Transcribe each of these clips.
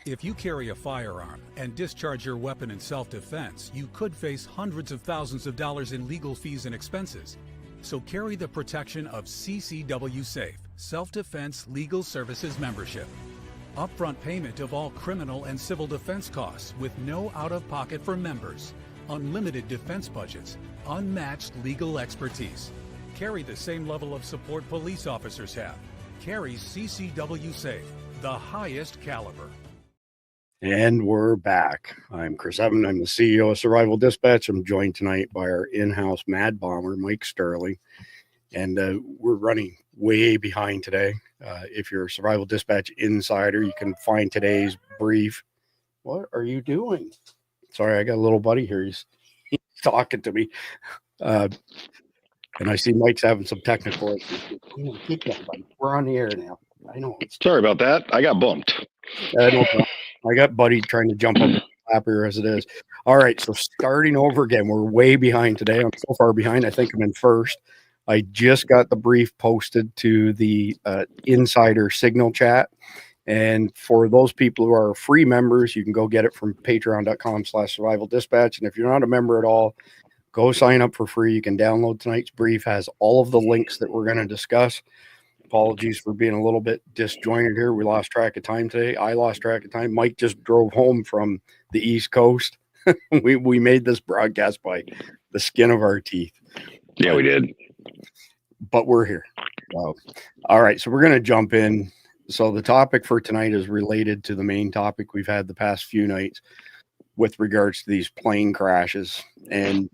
If you carry a firearm and discharge your weapon in self-defense, you could face hundreds of thousands of dollars in legal fees and expenses. So carry the protection of CCW Safe, Self-Defense Legal Services membership. Upfront payment of all criminal and civil defense costs with no out-of-pocket for members. Unlimited defense budgets, unmatched legal expertise. Carry the same level of support police officers have. Carry CCW Safe, the highest caliber. And we're back. I'm Chris Evan. I'm the CEO of Survival Dispatch. I'm joined tonight by our in-house mad bomber, Mike Sterling. And we're running way behind today. If you're a Survival Dispatch insider, you can find today's brief. What are you doing? Sorry, I got a little buddy here. He's talking to me. And I see Mike's having some technical issues. Keep that, buddy. We're on the air now. I know. Sorry about that. I got bumped. No problem. I got Buddy trying to jump up the lap here as it is. All right, so starting over again. We're way behind today. I'm so far behind. I think I'm in first. I just got the brief posted to the Insider Signal chat. And for those people who are free members, you can go get it from patreon.com/survival dispatch. And if you're not a member at all, go sign up for free. You can download tonight's brief. Has all of the links that we're going to discuss. Apologies for being a little bit disjointed here. We lost track of time today. I lost track of time. Mike just drove home from the East Coast. we made this broadcast by the skin of our teeth. Yeah, we did. But we're here. Wow. All right, so we're going to jump in. So the topic for tonight is related to the main topic we've had the past few nights with regards to these plane crashes. And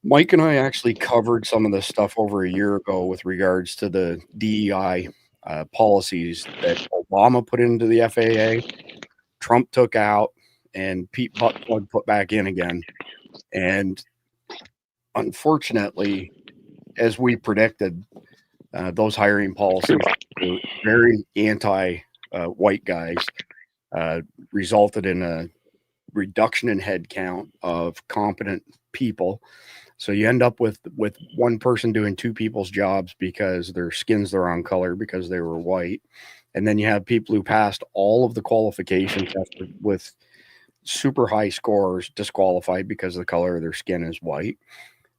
Mike and I actually covered some of this stuff over a year ago with regards to the DEI policies that Obama put into the FAA, Trump took out, and Pete Buttigieg put back in again. And unfortunately, as we predicted, those hiring policies were very anti-white guys, resulted in a reduction in headcount of competent people. So you end up with one person doing two people's jobs because their skin's the wrong color because they were white. And then you have people who passed all of the qualification tests with super high scores disqualified because the color of their skin is white.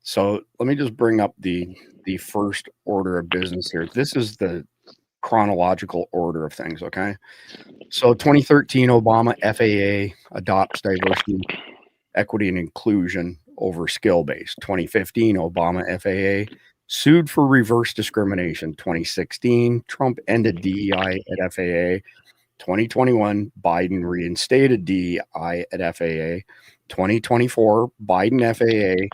So let me just bring up the first order of business here. This is the chronological order of things, okay? So 2013, Obama FAA adopts diversity, equity, and inclusion over skill-based. 2015, Obama FAA sued for reverse discrimination. 2016, Trump ended DEI at FAA. 2021, Biden reinstated DEI at FAA. 2024, Biden FAA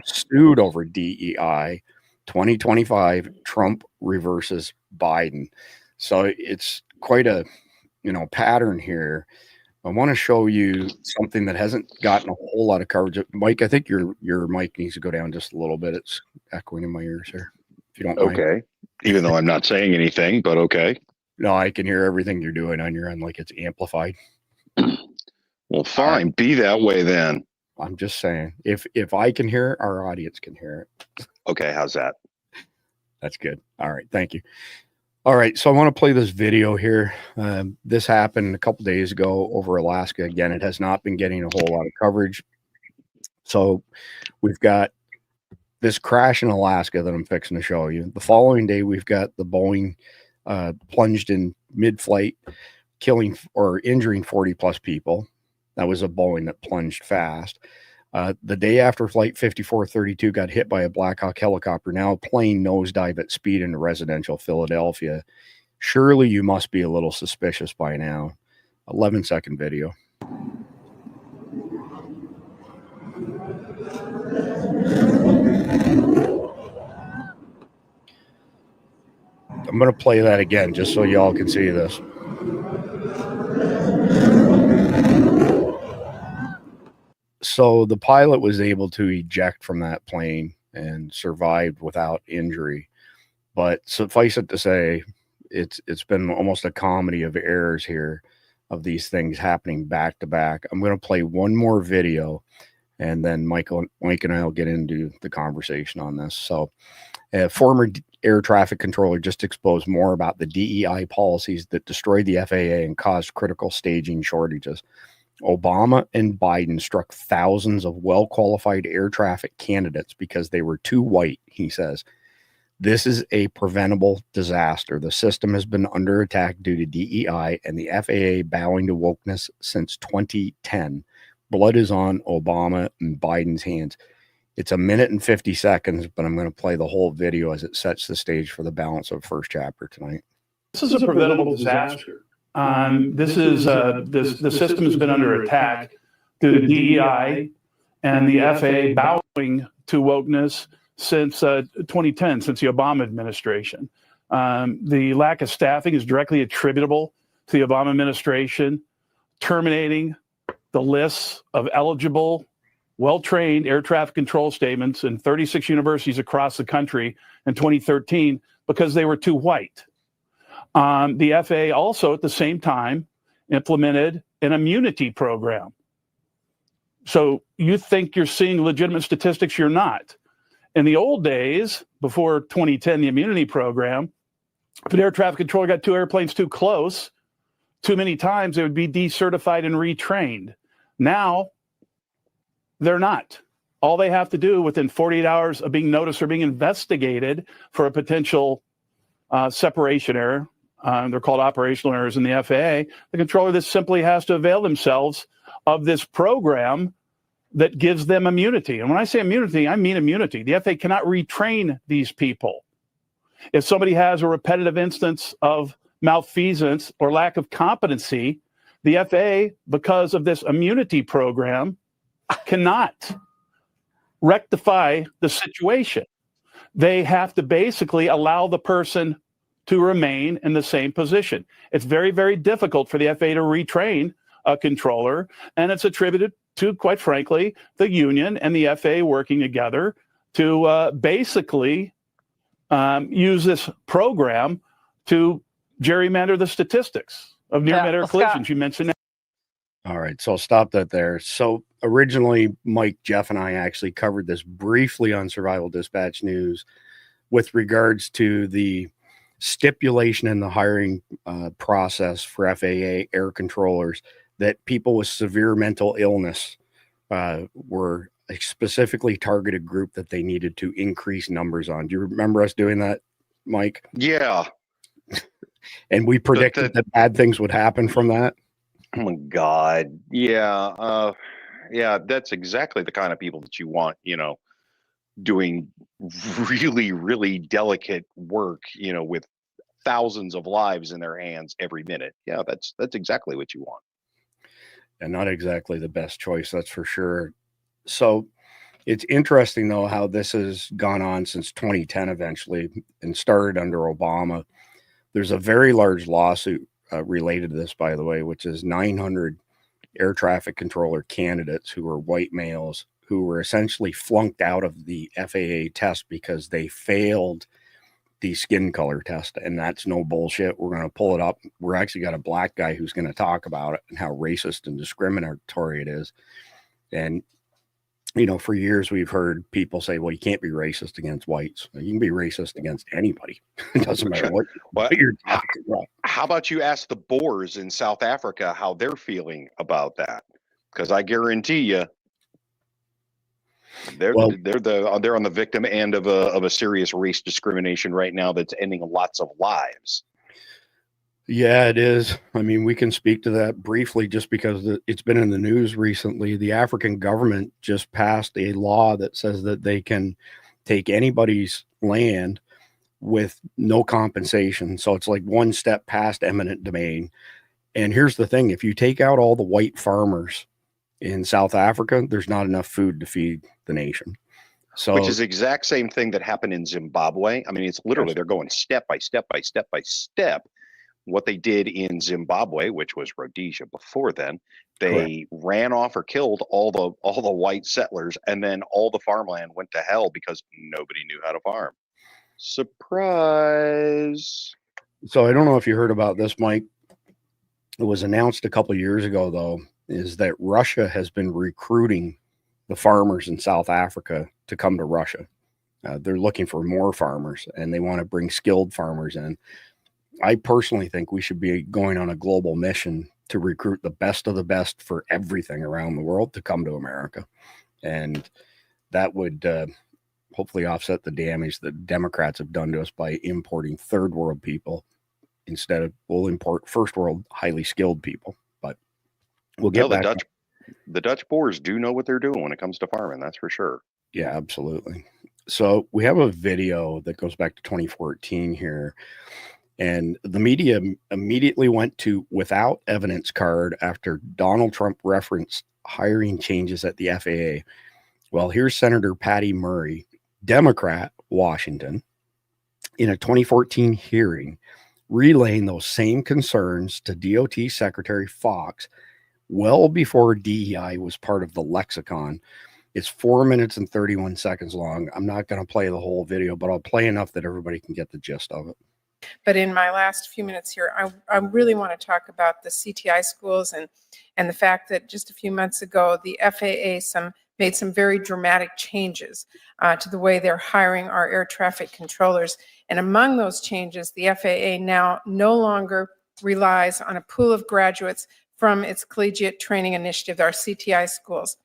sued over DEI. 2025, Trump reverses Biden. So it's quite a pattern here. I want to show you something that hasn't gotten a whole lot of coverage. Mike, I think your mic needs to go down just a little bit. It's echoing in my ears here. If you don't mind. Okay. Even though I'm not saying anything, but okay. No, I can hear everything you're doing on your end, like it's amplified. Well, fine. Be that way then. I'm just saying, if I can hear it, our audience can hear it. Okay, how's that? That's good. All right, thank you. All right, so I want to play this video here. This happened a couple days ago over Alaska. Again, it has not been getting a whole lot of coverage. So we've got this crash in Alaska that I'm fixing to show you. The following day, we've got the Boeing plunged in mid-flight, killing or injuring 40-plus people. That was a Boeing that plunged fast. The day after Flight 5432 got hit by a Black Hawk helicopter, now a plane nosedive at speed into residential Philadelphia. Surely you must be a little suspicious by now. 11-second video. I'm going to play that again just so y'all can see this. So the pilot was able to eject from that plane and survived without injury. But suffice it to say, it's been almost a comedy of errors here of these things happening back to back. I'm going to play one more video, and then Mike and I will get into the conversation on this. So former air traffic controller just exposed more about the DEI policies that destroyed the FAA and caused critical staging shortages. Obama and Biden struck thousands of well-qualified air traffic candidates because they were too white, he says. This is a preventable disaster. The system has been under attack due to DEI and the FAA bowing to wokeness since 2010. Blood is on Obama and Biden's hands. It's 1 minute and 50 seconds, but I'm going to play the whole video as it sets the stage for the balance of first chapter tonight. This is a preventable disaster. The system has been under attack due to DEI and the FAA bowing to wokeness since 2010, since the Obama administration. The lack of staffing is directly attributable to the Obama administration terminating the lists of eligible, well-trained air traffic control statements in 36 universities across the country in 2013 because they were too white. The FAA also, at the same time, implemented an immunity program. So you think you're seeing legitimate statistics, you're not. In the old days, before 2010, the immunity program, if an air traffic controller got two airplanes too close, too many times, they would be decertified and retrained. Now, they're not. All they have to do within 48 hours of being noticed or being investigated for a potential separation error, they're called operational errors in the FAA, the controller just simply has to avail themselves of this program that gives them immunity. And when I say immunity, I mean immunity. The FAA cannot retrain these people. If somebody has a repetitive instance of malfeasance or lack of competency, the FAA, because of this immunity program, cannot rectify the situation. They have to basically allow the person to remain in the same position. It's very, very difficult for the FAA to retrain a controller, and it's attributed to, quite frankly, the union and the FAA working together to basically use this program to gerrymander the statistics of near-midair collisions. You mentioned that. All right, so I'll stop that there. So originally, Mike, Jeff, and I actually covered this briefly on Survival Dispatch News with regards to the stipulation in the hiring process for FAA air controllers that people with severe mental illness were a specifically targeted group that they needed to increase numbers on. Do you remember us doing that, Mike? Yeah. And we predicted that bad things would happen from that. Oh my God. Yeah. Yeah, that's exactly the kind of people that you want, doing really, really delicate work, with thousands of lives in their hands every minute. Yeah, that's exactly what you want. And not exactly the best choice, that's for sure. So it's interesting, though, how this has gone on since 2010 eventually and started under Obama. There's a very large lawsuit related to this, by the way, which is 900 air traffic controller candidates who were white males who were essentially flunked out of the FAA test because they failed the skin color test. And that's no bullshit. We're going to pull it up. We're actually got a black guy who's going to talk about it and how racist and discriminatory it is. And, for years we've heard people say, well, you can't be racist against whites. You can be racist against anybody. It doesn't matter what you're talking about. How about you ask the Boers in South Africa how they're feeling about that? Because I guarantee you, they're on the victim end of a serious race discrimination right now that's ending lots of lives. Yeah, it is. I mean, we can speak to that briefly just because it's been in the news recently. The African government just passed a law that says that they can take anybody's land with no compensation. So it's like one step past eminent domain. And here's the thing. If you take out all the white farmers in South Africa, there's not enough food to feed the nation. So, which is the exact same thing that happened in Zimbabwe. I mean, it's literally, they're going step by step by step by step. What they did in Zimbabwe, which was Rhodesia before then, they ran off or killed all the white settlers, and then all the farmland went to hell because nobody knew how to farm. Surprise. So I don't know if you heard about this, Mike. It was announced a couple of years ago, though, is that Russia has been recruiting the farmers in South Africa to come to Russia. They're looking for more farmers, and they want to bring skilled farmers in. I personally think we should be going on a global mission to recruit the best of the best for everything around the world to come to America. And that would hopefully offset the damage that Democrats have done to us by importing third world people instead of, we'll import first world highly skilled people. But we'll get back. The Dutch Boers do know what they're doing when it comes to farming. That's for sure. Yeah, absolutely. So we have a video that goes back to 2014 here. And the media immediately went to without evidence card after Donald Trump referenced hiring changes at the FAA. Well, here's Senator Patty Murray, Democrat, Washington, in a 2014 hearing, relaying those same concerns to DOT Secretary Fox well before DEI was part of the lexicon. It's 4 minutes and 31 seconds long. I'm not going to play the whole video, but I'll play enough that everybody can get the gist of it. But in my last few minutes here, I really want to talk about the CTI schools and the fact that just a few months ago, the FAA made some very dramatic changes to the way they're hiring our air traffic controllers. And among those changes, the FAA now no longer relies on a pool of graduates from its collegiate training initiative, our CTI schools.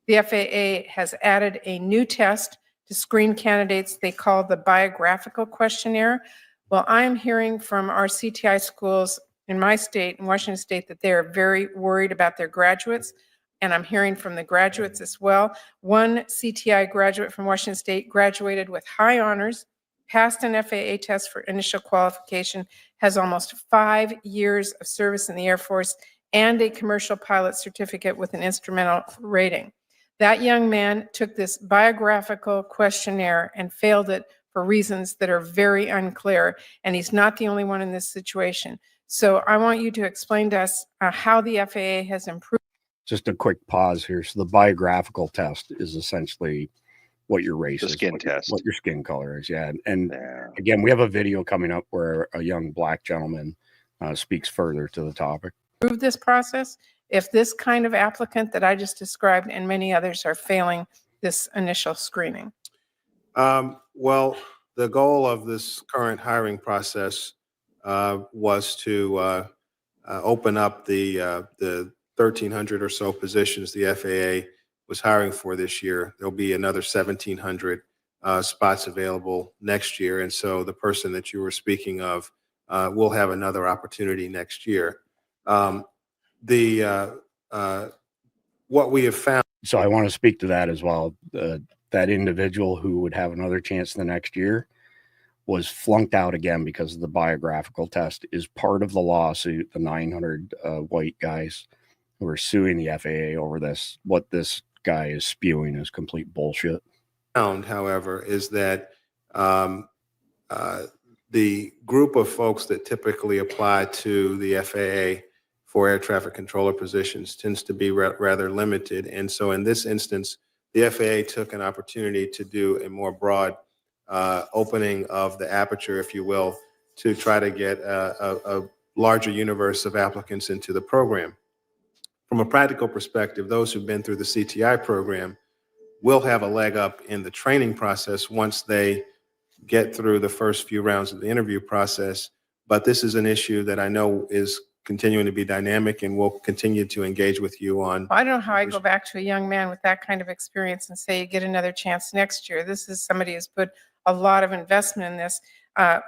The FAA has added a new test to screen candidates they call the biographical questionnaire. Well, I'm hearing from our CTI schools in my state, in Washington State, that they are very worried about their graduates. And I'm hearing from the graduates as well. One CTI graduate from Washington State graduated with high honors, passed an FAA test for initial qualification, has almost 5 years of service in the Air Force, and a commercial pilot certificate with an instrumental rating. That young man took this biographical questionnaire and failed it for reasons that are very unclear, and he's not the only one in this situation. So I want you to explain to us how the FAA has improved. Just a quick pause here. So the biographical test is essentially what your race is, what your skin color is. Yeah. And again, we have a video coming up where a young black gentleman speaks further to the topic. Improve this process if this kind of applicant that I just described and many others are failing this initial screening. Well, the goal of this current hiring process was to open up the 1,300 or so positions the FAA was hiring for this year. There'll be another 1,700 spots available next year. And so the person that you were speaking of will have another opportunity next year. What we have found. So I want to speak to that as well. That individual who would have another chance the next year was flunked out again because of the biographical test is part of the lawsuit. The 900 white guys who are suing the FAA over this, what this guy is spewing is complete bullshit. However, is that the group of folks that typically apply to the FAA for air traffic controller positions tends to be rather limited. And so in this instance, the FAA took an opportunity to do a more broad opening of the aperture, if you will, to try to get a larger universe of applicants into the program. From a practical perspective, those who've been through the CTI program will have a leg up in the training process once they get through the first few rounds of the interview process. But this is an issue that I know is continuing to be dynamic, and we'll continue to engage with you on. I don't know how I go back to a young man with that kind of experience and say, you get another chance next year. This is somebody who's put a lot of investment in this.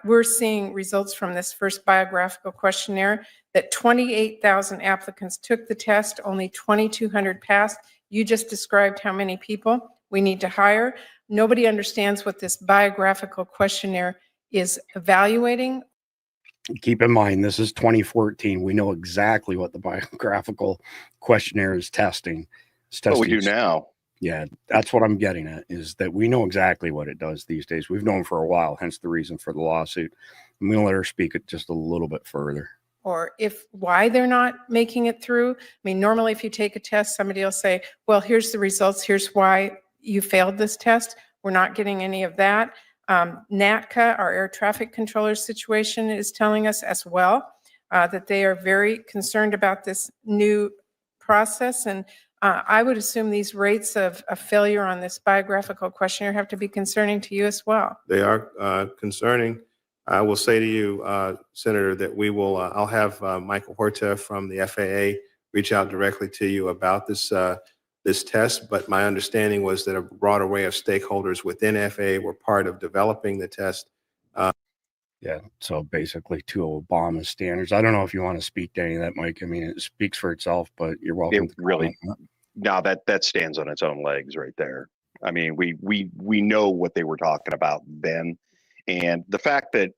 We're seeing results from this first biographical questionnaire that 28,000 applicants took the test, only 2,200 passed. You just described how many people we need to hire. Nobody understands what this biographical questionnaire is evaluating. Keep in mind, this is 2014. We know exactly what the biographical questionnaire is testing. It's testing. What we do now. Yeah, that's what I'm getting at, is that we know exactly what it does these days. We've known for a while, hence the reason for the lawsuit. I'm going to let her speak it just a little bit further. Or why they're not making it through. I mean, normally if you take a test, somebody will say, well, here's the results. Here's why you failed this test. We're not getting any of that. NATCA, our air traffic controller situation, is telling us as well that they are very concerned about this new process. And I would assume these rates of failure on this biographical questionnaire have to be concerning to you as well. They are concerning. I will say to you, Senator, that we will, I'll have Michael Horta from the FAA reach out directly to you about this this test, but my understanding was that a broad array of stakeholders within FAA were part of developing the test. Yeah, so basically to Obama standards. I don't know if you want to speak to any of that, Mike. I mean, it speaks for itself, but you're welcome. It really, no, that stands on its own legs right there. I mean, we know what they were talking about then, and the fact that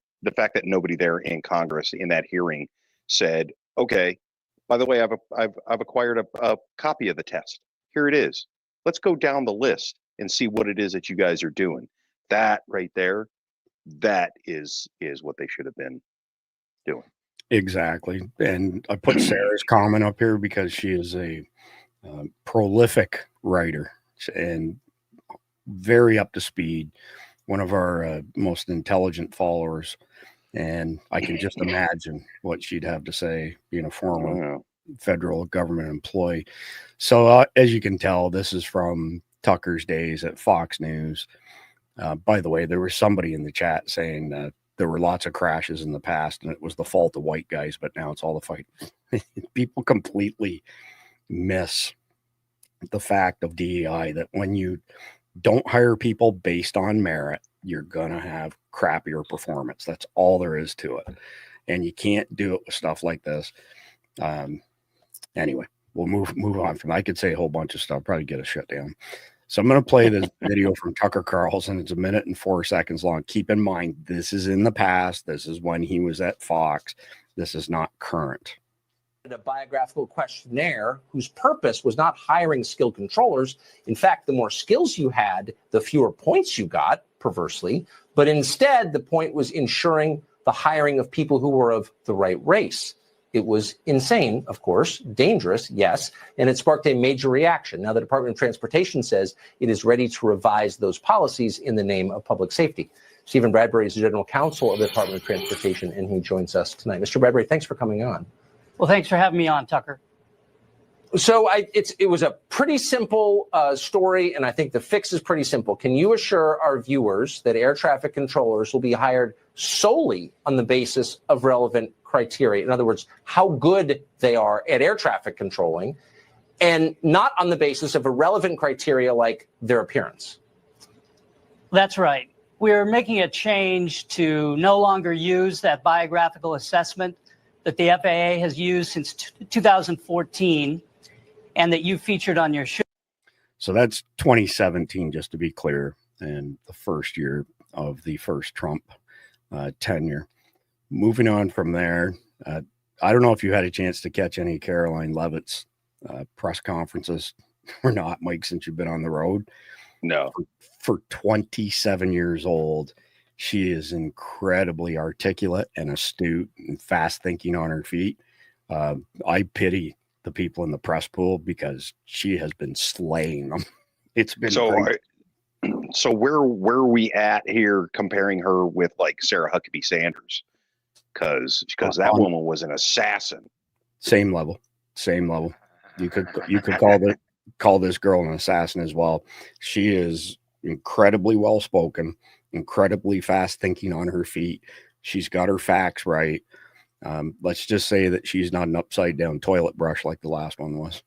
nobody there in Congress in that hearing said, okay, by the way, I've acquired a copy of the test. Here it is. Let's go down the list and see what it is that you guys are doing. That right there, that is what they should have been doing. Exactly. And I put Sarah's comment up here because she is a prolific writer and very up to speed, one of our most intelligent followers. And I can just imagine what she'd have to say being a former federal government employee. So as you can tell, this is from Tucker's days at Fox News. By the way, there was somebody in the chat saying that there were lots of crashes in the past and it was the fault of white guys, but now it's all the fight. People completely miss the fact of DEI that when you don't hire people based on merit, you're going to have crappier performance. That's all there is to it. And you can't do it with stuff like this. Anyway, we'll move on from that. I could say a whole bunch of stuff, probably get a shutdown. So I'm going to play this video from Tucker Carlson. It's 1 minute and 4 seconds long. Keep in mind, this is in the past. This is when he was at Fox. This is not current. A biographical questionnaire whose purpose was not hiring skilled controllers. In fact, the more skills you had, the fewer points you got, perversely. But instead, the point was ensuring the hiring of people who were of the right race. It was insane, of course, dangerous, yes, and it sparked a major reaction. Now, the Department of Transportation says it is ready to revise those policies in the name of public safety. Stephen Bradbury is the General Counsel of the Department of Transportation, and he joins us tonight. Mr. Bradbury, thanks for coming on. Well, thanks for having me on, Tucker. So it was a pretty simple story, and I think the fix is pretty simple. Can you assure our viewers that air traffic controllers will be hired solely on the basis of relevant criteria? In other words, how good they are at air traffic controlling, and not on the basis of irrelevant criteria like their appearance? That's right. We're making a change to no longer use that biographical assessment that the FAA has used since 2014 and that you featured on your show. So that's 2017, just to be clear, and the first year of the first Trump tenure. Moving on from there, I don't know if you had a chance to catch any Caroline Leavitt's press conferences or not, Mike, since you've been on the road. No. For 27 years old, she is incredibly articulate and astute and fast thinking on her feet. I pity the people in the press pool because she has been slaying them. It's been so where are we at here comparing her with like Sarah Huckabee Sanders? Because that woman was an assassin. Same level. You could call this girl an assassin as well. She is incredibly well spoken, incredibly fast thinking on her feet. She's got her facts right. Let's just say that she's not an upside down toilet brush like the last one was.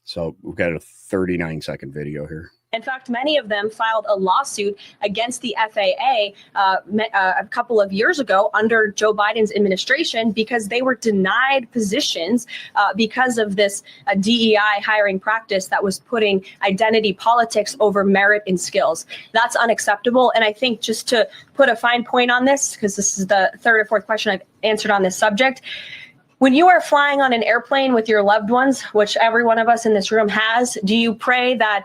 So we've got a 39-second video here. In fact, many of them filed a lawsuit against the FAA a couple of years ago under Joe Biden's administration because they were denied positions because of this DEI hiring practice that was putting identity politics over merit and skills. That's unacceptable. And I think just to put a fine point on this, because this is the third or fourth question I've answered on this subject, when you are flying on an airplane with your loved ones, which every one of us in this room has, do you pray that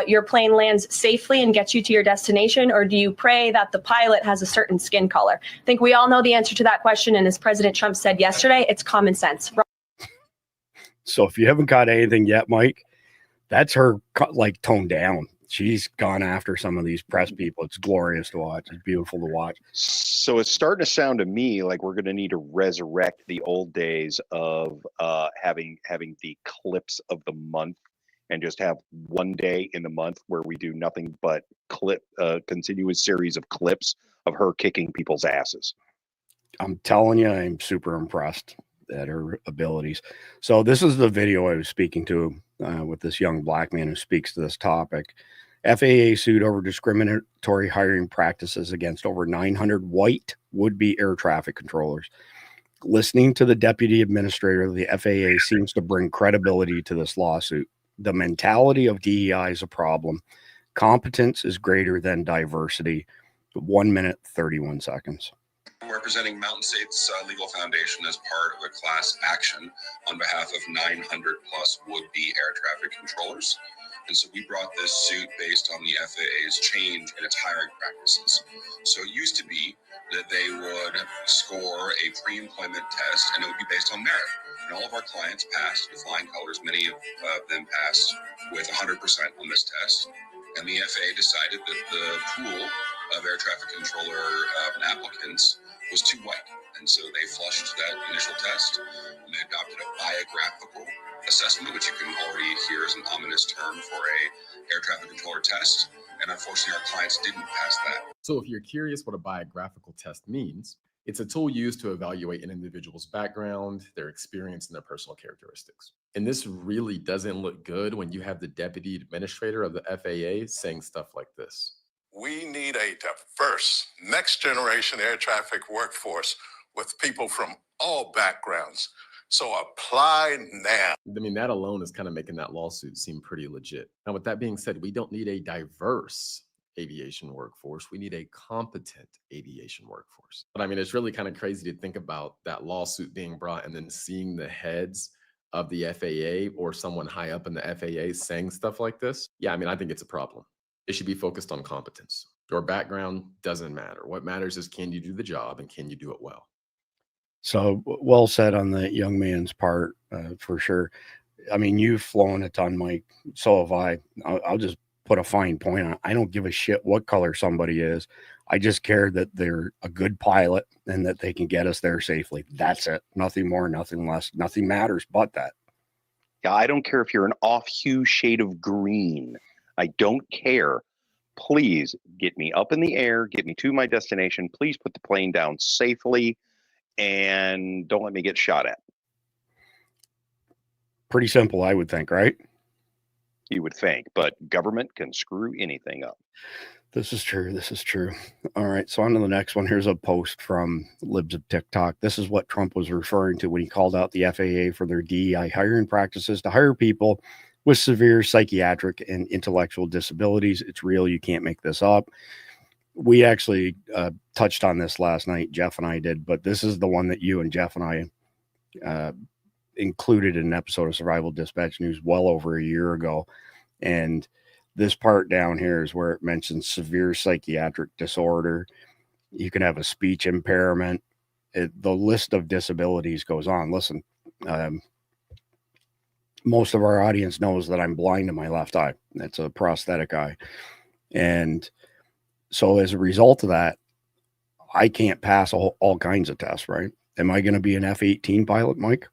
your plane lands safely and gets you to your destination, or do you pray that the pilot has a certain skin color? I think we all know the answer to that question, and as President Trump said yesterday, it's common sense. So if you haven't got anything yet, Mike, that's her like toned down. She's gone after some of these press people. It's glorious to watch. It's beautiful to watch. So it's starting to sound to me like we're going to need to resurrect the old days of having the clips of the month and just have one day in the month where we do nothing but continuous series of clips of her kicking people's asses. I'm telling you, I'm super impressed at her abilities. So this is the video I was speaking to with this young black man who speaks to this topic. FAA sued over discriminatory hiring practices against over 900 white would-be air traffic controllers. Listening to the deputy administrator of the FAA seems to bring credibility to this lawsuit. The mentality of DEI is a problem. Competence is greater than diversity. 1 minute, 31 seconds. I'm representing Mountain States Legal Foundation as part of a class action on behalf of 900 plus would-be air traffic controllers. And so we brought this suit based on the FAA's change in its hiring practices. So it used to be that they would score a pre-employment test and it would be based on merit. And all of our clients passed with flying colors. Many of them passed with 100% on this test. And the FAA decided that the pool of air traffic controller applicants was too white. And so they flushed that initial test and they adopted a biographical assessment, which you can already hear as an ominous term for a air traffic controller test. And unfortunately, our clients didn't pass that. So if you're curious what a biographical test means, it's a tool used to evaluate an individual's background, their experience, and their personal characteristics. And this really doesn't look good when you have the deputy administrator of the FAA saying stuff like this. We need a diverse next generation air traffic workforce with people from all backgrounds. So apply now. I mean, that alone is kind of making that lawsuit seem pretty legit. Now, with that being said, we don't need a diverse aviation workforce. We need a competent aviation workforce. But I mean, it's really kind of crazy to think about that lawsuit being brought and then seeing the heads of the FAA or someone high up in the FAA saying stuff like this. Yeah, I mean, I think it's a problem. It should be focused on competence. Your background doesn't matter. What matters is, can you do the job and can you do it well? So well said on the young man's part, for sure. I mean, you've flown a ton, Mike. So have I. I'll just put a fine point on it. I don't give a shit what color somebody is. I just care that they're a good pilot and that they can get us there safely. That's it. Nothing more, nothing less. Nothing matters but that. Yeah, I don't care if you're an off-hue shade of green. I don't care. Please get me up in the air, get me to my destination. Please put the plane down safely and don't let me get shot at. Pretty simple, I would think, right? You would think, but government can screw anything up. This is true. This is true. All right. So on to the next one. Here's a post from Libs of TikTok. This is what Trump was referring to when he called out the FAA for their DEI hiring practices to hire people with severe psychiatric and intellectual disabilities. It's real. You can't make this up. We actually touched on this last night. Jeff and I did, but this is the one that you and Jeff and I included in an episode of Survival Dispatch News well over a year ago. And this part down here is where it mentions severe psychiatric disorder. You can have a speech impairment. The list of disabilities goes on. Listen, most of our audience knows that I'm blind in my left eye. That's a prosthetic eye. And so as a result of that, I can't pass all kinds of tests, right? Am I going to be an F-18 pilot, Mike?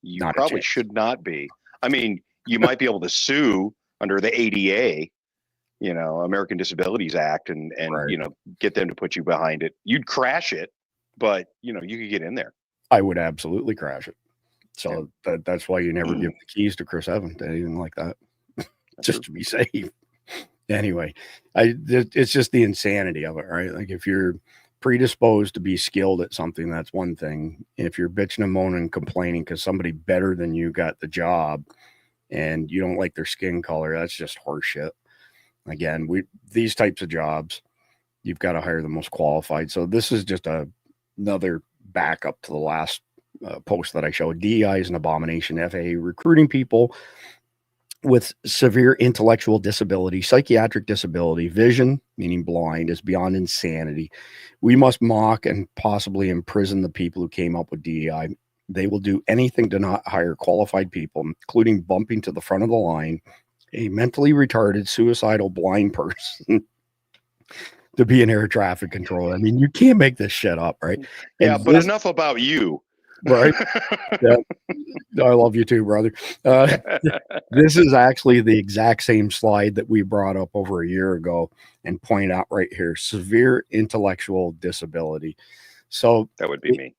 You probably should not be. I mean, you might be able to sue under the ADA, you know, American Disabilities Act, and right, you know, get them to put you behind it. You'd crash it, but you know, you could get in there. I would absolutely crash it. So that's why you never give the keys to Chris Evans, anything like that, just to be safe. Anyway, it's just the insanity of it, right? Like if you're predisposed to be skilled at something, that's one thing. If you're bitching and moaning and complaining because somebody better than you got the job and you don't like their skin color, that's just horseshit. Again, these types of jobs, you've got to hire the most qualified. So this is just another backup to the last post that I showed. DEI is an abomination. FAA recruiting people with severe intellectual disability, psychiatric disability, vision, meaning blind, is beyond insanity. We must mock and possibly imprison the people who came up with DEI. They will do anything to not hire qualified people, including bumping to the front of the line a mentally retarded, suicidal, blind person to be an air traffic controller. I mean, you can't make this shit up, right? Yeah, but enough about you. Right. Yeah. I love you too, brother. This is actually the exact same slide that we brought up over a year ago and point out right here, severe intellectual disability. So that would be me.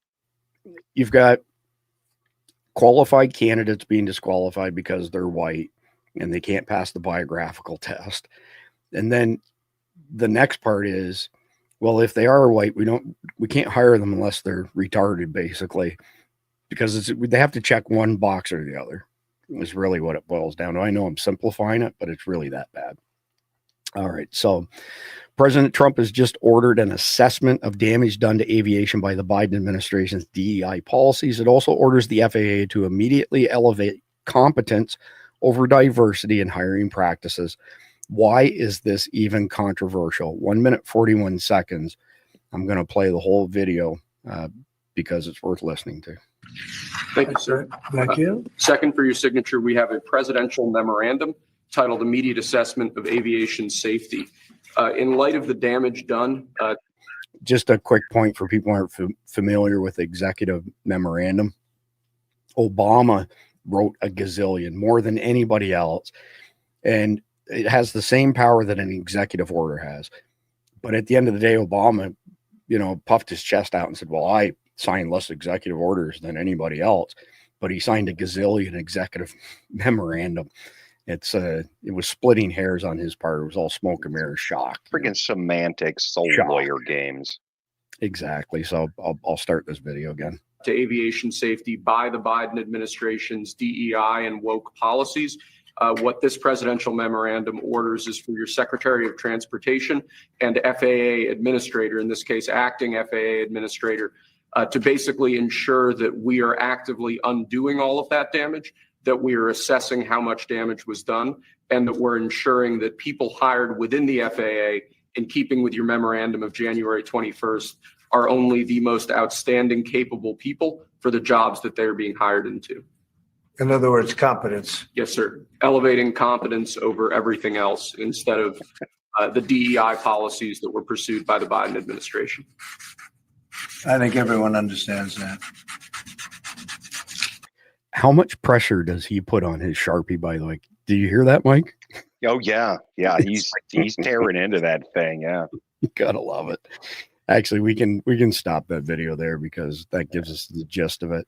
You've got qualified candidates being disqualified because they're white and they can't pass the biographical test. And then the next part is, well, if they are white, we can't hire them unless they're retarded, basically, because they have to check one box or the other. Is really what it boils down to. I know I'm simplifying it, but it's really that bad. All right. So President Trump has just ordered an assessment of damage done to aviation by the Biden administration's DEI policies. It also orders the FAA to immediately elevate competence over diversity in hiring practices. Why is this even controversial? 1 minute, 41 seconds. I'm going to play the whole video because it's worth listening to. Thank you, sir. Thank you. Second, for your signature, we have a presidential memorandum titled Immediate Assessment of Aviation Safety. In light of the damage done. Just a quick point for people who aren't familiar with executive memorandum. Obama wrote a gazillion, more than anybody else. And it has the same power that an executive order has. But at the end of the day, Obama, puffed his chest out and said, well, I signed less executive orders than anybody else, but he signed a gazillion executive memorandum. It was splitting hairs on his part. It was all smoke and mirrors, shock. Freaking semantics, old lawyer games. Exactly. So I'll start this video again. To aviation safety by the Biden administration's DEI and woke policies. What this presidential memorandum orders is for your Secretary of Transportation and FAA administrator, in this case, acting FAA administrator, to basically ensure that we are actively undoing all of that damage, that we are assessing how much damage was done, and that we're ensuring that people hired within the FAA, in keeping with your memorandum of January 21st, are only the most outstanding, capable people for the jobs that they're being hired into. In other words, competence. Yes, sir. Elevating competence over everything else instead of the DEI policies that were pursued by the Biden administration. I think everyone understands that. How much pressure does he put on his Sharpie, by the way? Do you hear that, Mike? Oh, yeah. Yeah, he's tearing into that thing, yeah. You gotta love it. Actually, we can stop that video there because that gives us the gist of it.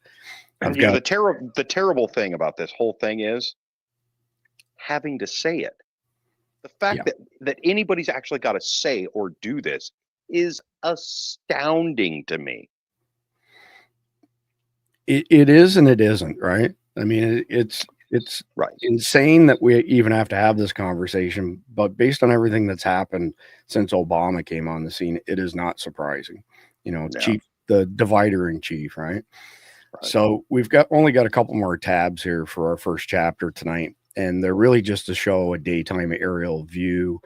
The terrible thing about this whole thing is having to say it. The fact that anybody's actually got to say or do this is astounding to me. It is and it isn't, right? I mean, it's right. Insane that we even have to have this conversation, but based on everything that's happened since Obama came on the scene, it is not surprising. The divider in chief, right? So we've only got a couple more tabs here for our first chapter tonight, and they're really just to show a daytime aerial view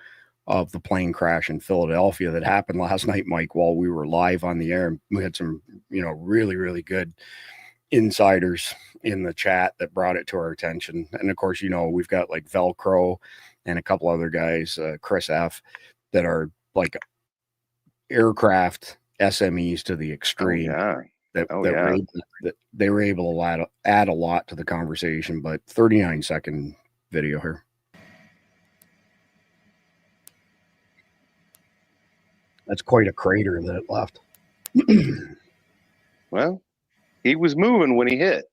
of the plane crash in Philadelphia that happened last night, Mike, while we were live on the air. And we had some, really, really good insiders in the chat that brought it to our attention. And of course, we've got like Velcro and a couple other guys, Chris F, that are like aircraft SMEs to the extreme. They were able to add a lot to the conversation. But 39-second video here. That's quite a crater that it left. Well, he was moving when he hit.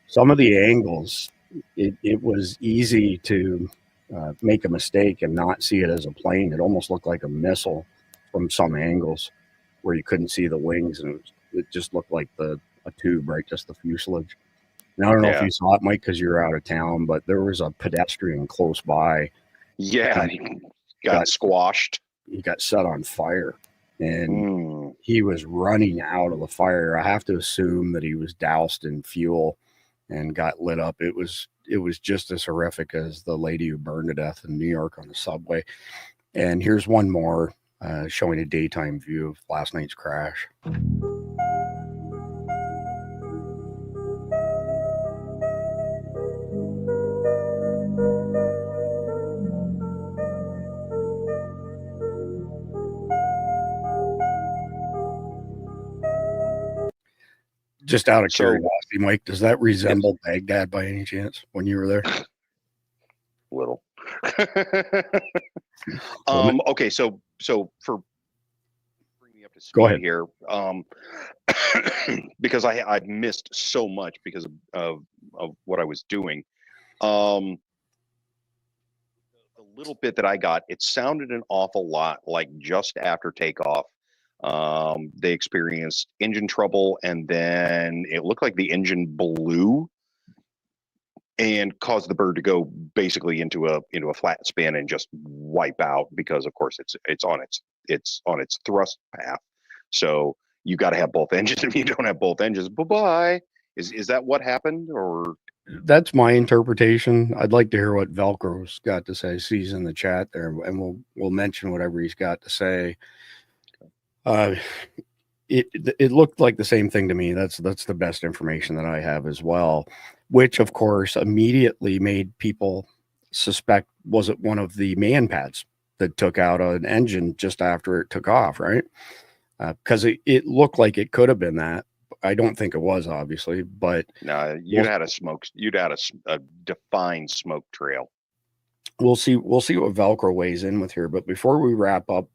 Some of the angles, it was easy to make a mistake and not see it as a plane. It almost looked like a missile from some angles where you couldn't see the wings, and it just looked like a tube, right? Just the fuselage. And I don't know if you saw it, Mike, because you're out of town, but there was a pedestrian close by. Yeah, he got squashed. He got set on fire, and he was running out of the fire. I have to assume that he was doused in fuel and got lit up. It was just as horrific as the lady who burned to death in New York on the subway. And here's one more showing a daytime view of last night's crash. Just out of So- curiosity, Mike, does that resemble Baghdad by any chance when you were there? Little. Well, Okay, so for bring me up to Go speed ahead. here, because I've missed so much because of what I was doing. The little bit that I got, it sounded an awful lot like just after takeoff, they experienced engine trouble, and then it looked like the engine blew and caused the bird to go basically into a flat spin and just wipe out, because of course it's on its thrust path. So you got to have both engines. If you don't have both engines, bye-bye. Is that what happened? Or That's my interpretation. I'd like to hear what Velcro's got to say. He's in the chat there, and we'll mention whatever he's got to say. It looked like the same thing to me. That's the best information that I have as well, which of course immediately made people suspect, was it one of the man pads that took out an engine just after it took off, right? Because it looked like it could have been that. I don't think it was, obviously, but no, you'd had a defined smoke trail. we'll see what Velcro weighs in with here. But before we wrap up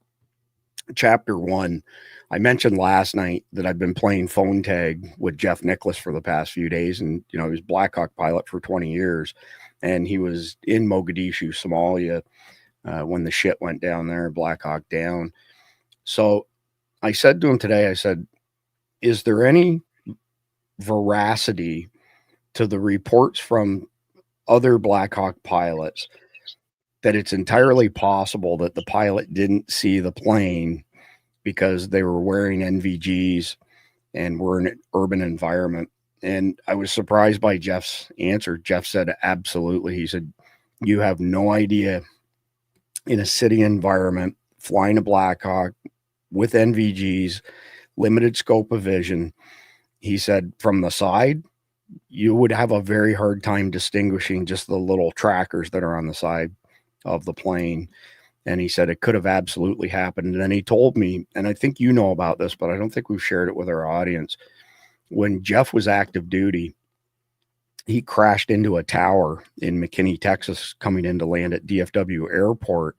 chapter 1, I mentioned last night that I've been playing phone tag with Jeff Nicholas for the past few days, and he was Blackhawk pilot for 20 years, and he was in Mogadishu, Somalia, when the shit went down there, Blackhawk down. So I said to him today, I said, is there any veracity to the reports from other Blackhawk pilots that it's entirely possible that the pilot didn't see the plane because they were wearing NVGs and were in an urban environment? And I was surprised by Jeff's answer. Jeff said, absolutely. He said, you have no idea, in a city environment, flying a Blackhawk with NVGs, limited scope of vision. He said, from the side, you would have a very hard time distinguishing just the little trackers that are on the side of the plane. And he said it could have absolutely happened. And then he told me, and I think you know about this, but I don't think we've shared it with our audience. When Jeff was active duty, he crashed into a tower in McKinney, Texas, coming in to land at DFW Airport.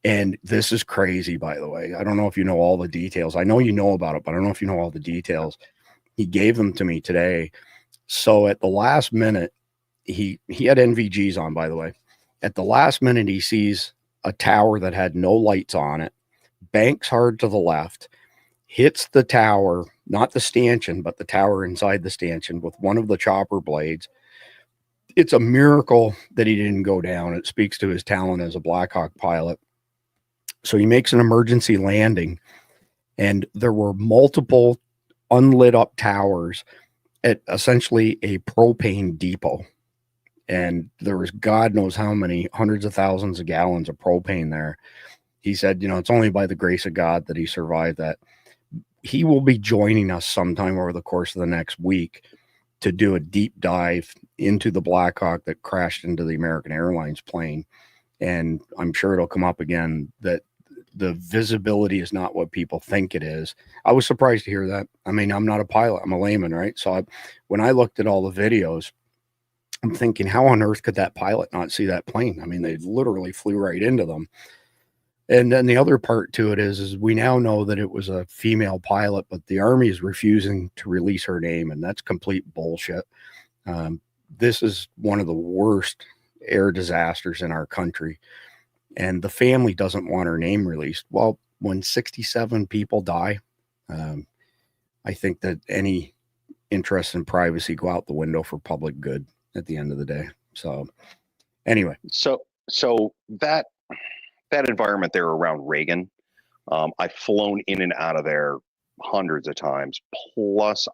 And this is crazy, by the way. I don't know if you know all the details. I know you know about it, but I don't know if you know all the details. He gave them to me today. So at the last minute, he had NVGs on, by the way. At the last minute, he sees a tower that had no lights on it, banks hard to the left, hits the tower, not the stanchion, but the tower inside the stanchion with one of the chopper blades. It's a miracle that he didn't go down. It speaks to his talent as a Blackhawk pilot. So he makes an emergency landing, and there were multiple unlit up towers at essentially a propane depot. And there was God knows how many hundreds of thousands of gallons of propane there. He said, it's only by the grace of God that he survived that. He will be joining us sometime over the course of the next week to do a deep dive into the Blackhawk that crashed into the American Airlines plane. And I'm sure it'll come up again that the visibility is not what people think it is. I was surprised to hear that. I mean, I'm not a pilot. I'm a layman, right? So when I looked at all the videos, I'm thinking, how on earth could that pilot not see that plane? I mean, they literally flew right into them. And then the other part to it is we now know that it was a female pilot, but the Army is refusing to release her name, and that's complete bullshit. This is one of the worst air disasters in our country, and the family doesn't want her name released. Well, when 67 people die, I think that any interest in privacy go out the window for public good at the end of the day. So anyway. So that environment there around Reagan, I've flown in and out of there hundreds of times. Plus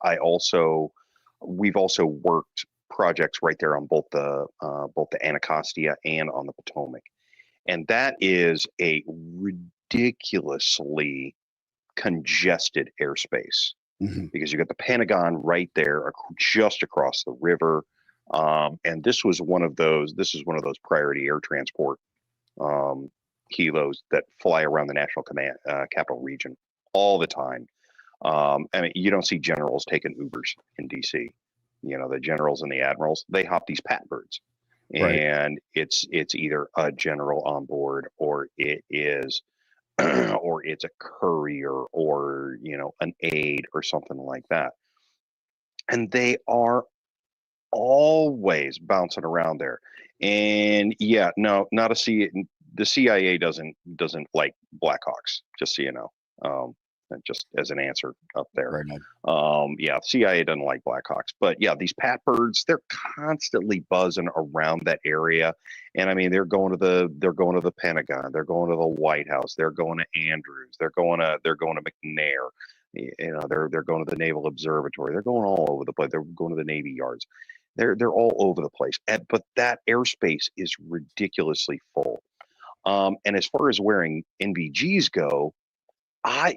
we've also worked projects right there on both the Anacostia and on the Potomac. And that is a ridiculously congested airspace, because you got the Pentagon right there just across the river. And this was one of those priority air transport helos that fly around the National Capital Region all the time. I mean, you don't see generals taking Ubers in DC. You know, the generals and the admirals, they hop these Patbirds, Right. and it's either a general on board, or it is, or it's a courier, or an aide or something like that, and they are always bouncing around there. And yeah, no, not a C. The CIA doesn't like Blackhawks. Just so you know, just as an answer up there. Right. Yeah, CIA doesn't like Blackhawks, but yeah, these Patbirds, they're constantly buzzing around that area. And I mean, they're going to the Pentagon, they're going to the White House, they're going to Andrews, they're going to McNair. They're going to the Naval Observatory. They're going all over the place. They're going to the Navy yards. They're all over the place. But that airspace is ridiculously full. And as far as wearing NVGs go,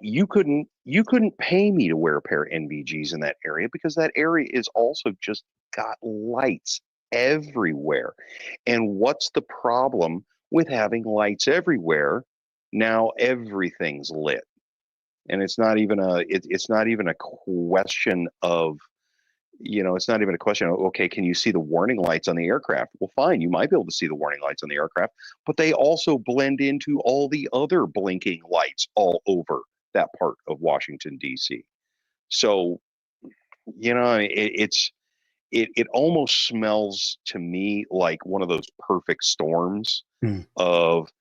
you couldn't pay me to wear a pair of NVGs in that area, because that area is also just got lights everywhere. And what's the problem with having lights everywhere? Now everything's lit. And it's not even a question of, it's not even a question of, okay, can you see the warning lights on the aircraft? Well, fine, you might be able to see the warning lights on the aircraft, but they also blend into all the other blinking lights all over that part of Washington, D.C. So, it almost smells to me like one of those perfect storms of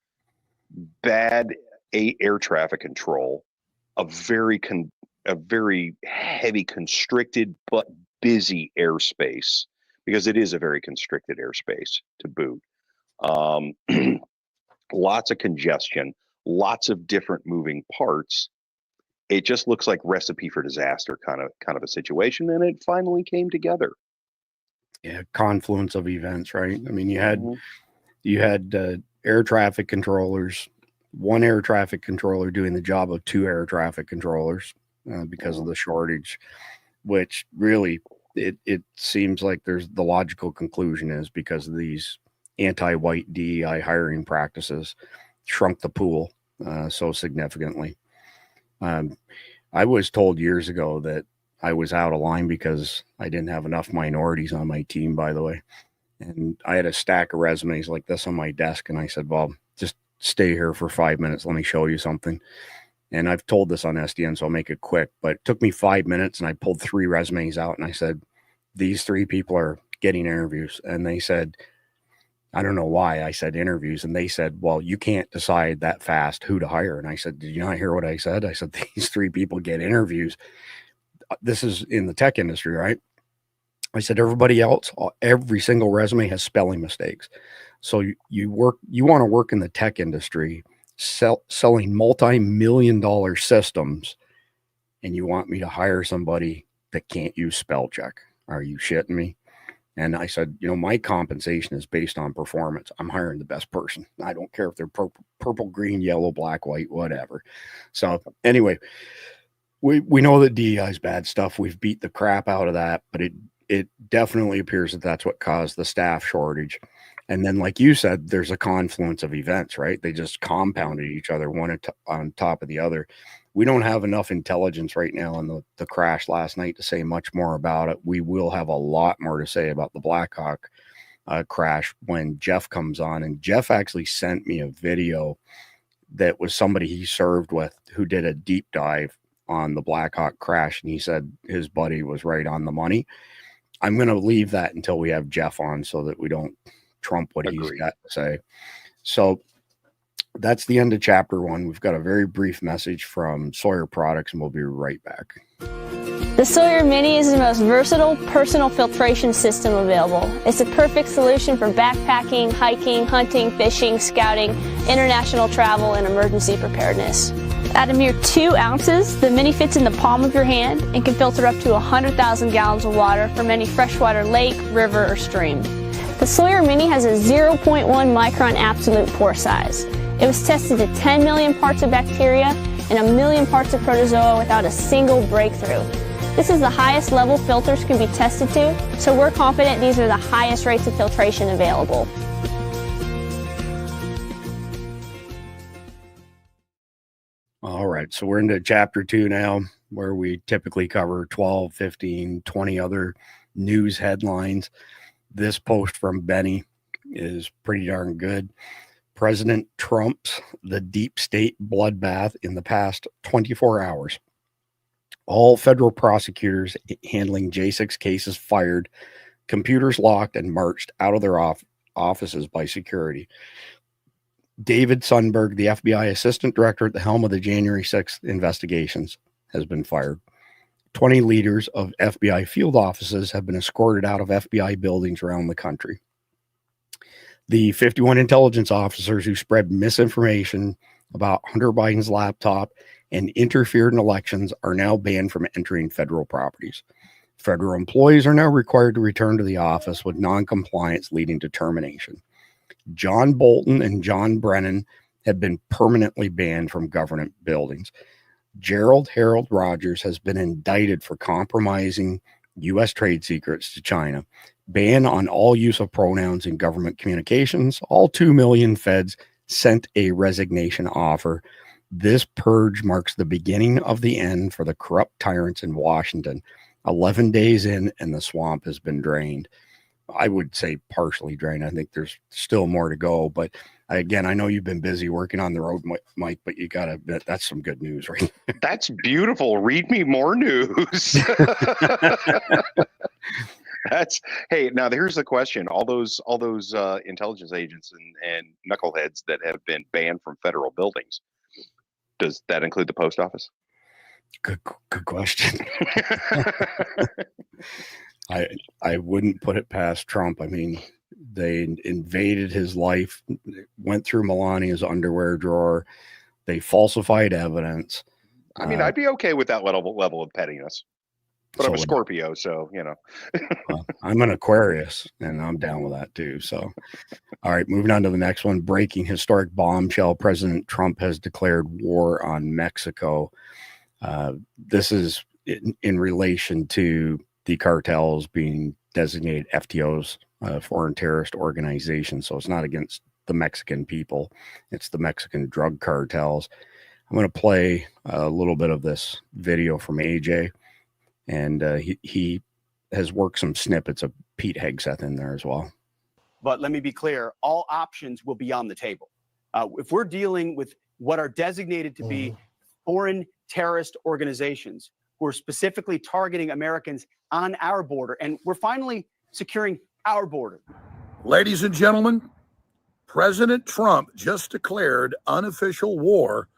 bad air traffic control, a very heavy constricted but busy airspace, because it is a very constricted airspace to boot. Lots of congestion, lots of different moving parts. It just looks like recipe for disaster kind of a situation, and it finally came together. Yeah, confluence of events, right? I mean, you had air traffic controllers, one air traffic controller doing the job of two air traffic controllers because of the shortage, which really it seems like there's the logical conclusion is because of these anti-white DEI hiring practices shrunk the pool so significantly. I was told years ago that I was out of line because I didn't have enough minorities on my team, by the way. And I had a stack of resumes like this on my desk. And I said, well, just stay here for 5 minutes. Let me show you something. And I've told this on SDN, so I'll make it quick. But it took me 5 minutes, and I pulled 3 resumes out. And I said, these 3 people are getting interviews. And they said, I don't know why I said interviews. And they said, well, you can't decide that fast who to hire. And I said, did you not hear what I said? I said, these 3 people get interviews. This is in the tech industry, right? I said, everybody else, every single resume has spelling mistakes. So you want to work in the tech industry, selling multi-million-dollar systems, and you want me to hire somebody that can't use spell check? Are you shitting me? And I said, my compensation is based on performance. I'm hiring the best person. I don't care if they're purple, green, yellow, black, white, whatever. So anyway, we know that DEI is bad stuff. We've beat the crap out of that, but it definitely appears that that's what caused the staff shortage. And then, like you said, there's a confluence of events, right? They just compounded each other, one on top of the other. We don't have enough intelligence right now on the crash last night to say much more about it. We will have a lot more to say about the Blackhawk crash when Jeff comes on. And Jeff actually sent me a video that was somebody he served with who did a deep dive on the Blackhawk crash. And he said his buddy was right on the money. I'm going to leave that until we have Jeff on so that we don't trump what he's got to say. So that's the end of chapter 1. We've got a very brief message from Sawyer Products, and we'll be right back. The Sawyer Mini is the most versatile personal filtration system available. It's a perfect solution for backpacking, hiking, hunting, fishing, scouting, international travel, and emergency preparedness. At a mere 2 ounces, the Mini fits in the palm of your hand and can filter up to 100,000 gallons of water from any freshwater lake, river, or stream. The Sawyer Mini has a 0.1 micron absolute pore size. It was tested to 10 million parts of bacteria and 1 million parts of protozoa without a single breakthrough. This is the highest level filters can be tested to, so we're confident these are the highest rates of filtration available. All right, so we're into chapter 2 now. where we typically cover 12, 15, 20 other news headlines. This post from Benny is pretty darn good. President Trump's the deep state bloodbath in the past 24 hours. All federal prosecutors handling J6 cases fired, computers locked, and marched out of their offices by security. David Sundberg, the FBI assistant director at the helm of the January 6th investigations, has been fired. 20 leaders of FBI field offices have been escorted out of FBI buildings around the country. The 51 intelligence officers who spread misinformation about Hunter Biden's laptop and interfered in elections are now banned from entering federal properties. Federal employees are now required to return to the office with non-compliance leading to termination. John Bolton and John Brennan have been permanently banned from government buildings. Gerald Harold Rogers has been indicted for compromising U.S. trade secrets to China. Ban on all use of pronouns in government communications. All 2 million feds sent a resignation offer. This purge marks the beginning of the end for the corrupt tyrants in Washington. 11 days in, and the swamp has been drained. I would say partially drained. I think there's still more to go. But again, I know you've been busy working on the road, Mike, but you got to admit, that's some good news, right? That's beautiful. Read me more news. Hey, now here's the question. All those intelligence agents and knuckleheads that have been banned from federal buildings, does that include the post office? Good question. I wouldn't put it past Trump. I mean, they invaded his life, went through Melania's underwear drawer. They falsified evidence. I mean, I'd be okay with that level of pettiness. But I'm a Scorpio, so, you know. Well, I'm an Aquarius, and I'm down with that too. So, all right, moving on to the next one. Breaking historic bombshell. President Trump has declared war on Mexico. This is in relation to the cartels being designated FTOs, foreign terrorist organizations. So it's not against the Mexican people. It's the Mexican drug cartels. I'm going to play a little bit of this video from AJ. And he has worked some snippets of Pete Hegseth in there as well. But let me be clear, all options will be on the table. If we're dealing with what are designated to be foreign terrorist organizations who are specifically targeting Americans on our border, and we're finally securing our border. Ladies and gentlemen, President Trump just declared unofficial war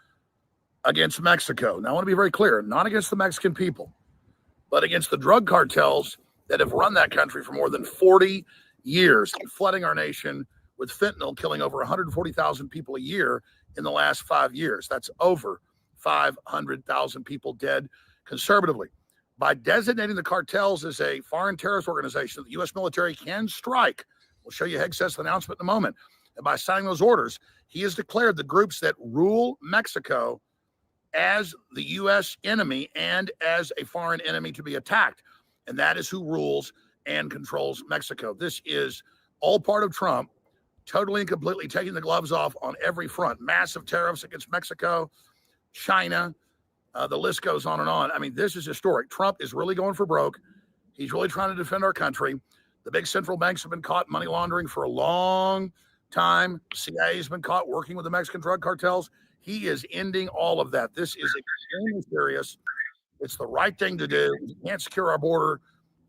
against Mexico. Now, I want to be very clear, not against the Mexican people, but against the drug cartels that have run that country for more than 40 years, flooding our nation with fentanyl, killing over 140,000 people a year in the last 5 years. That's over 500,000 people dead conservatively. By designating the cartels as a foreign terrorist organization that the U.S. military can strike, we'll show you Hegseth's announcement in a moment, and by signing those orders, he has declared the groups that rule Mexico as the U.S. enemy and as a foreign enemy to be attacked. And that is who rules and controls Mexico. This is all part of Trump, totally and completely taking the gloves off on every front. Massive tariffs against Mexico, China, the list goes on and on. I mean, this is historic. Trump is really going for broke. He's really trying to defend our country. The big central banks have been caught money laundering for a long time. CIA has been caught working with the Mexican drug cartels. He is ending all of that. This is extremely serious. It's the right thing to do. We can't secure our border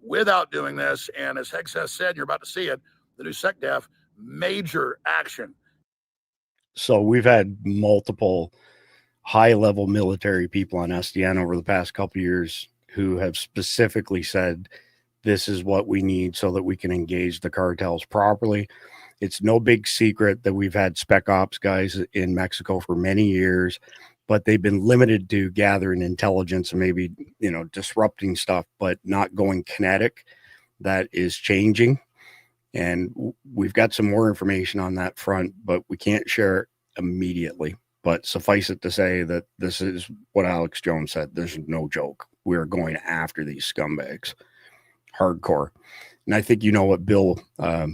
without doing this. And as Hegseth said, you're about to see it, the new SecDef, major action. So we've had multiple high-level military people on SDN over the past couple of years who have specifically said this is what we need so that we can engage the cartels properly. It's no big secret that we've had spec ops guys in Mexico for many years, but they've been limited to gathering intelligence and maybe, disrupting stuff, but not going kinetic. That is changing. And we've got some more information on that front, but we can't share it immediately. But suffice it to say that this is what Alex Jones said. There's no joke. We're going after these scumbags. Hardcore. And I think you know what Bill, for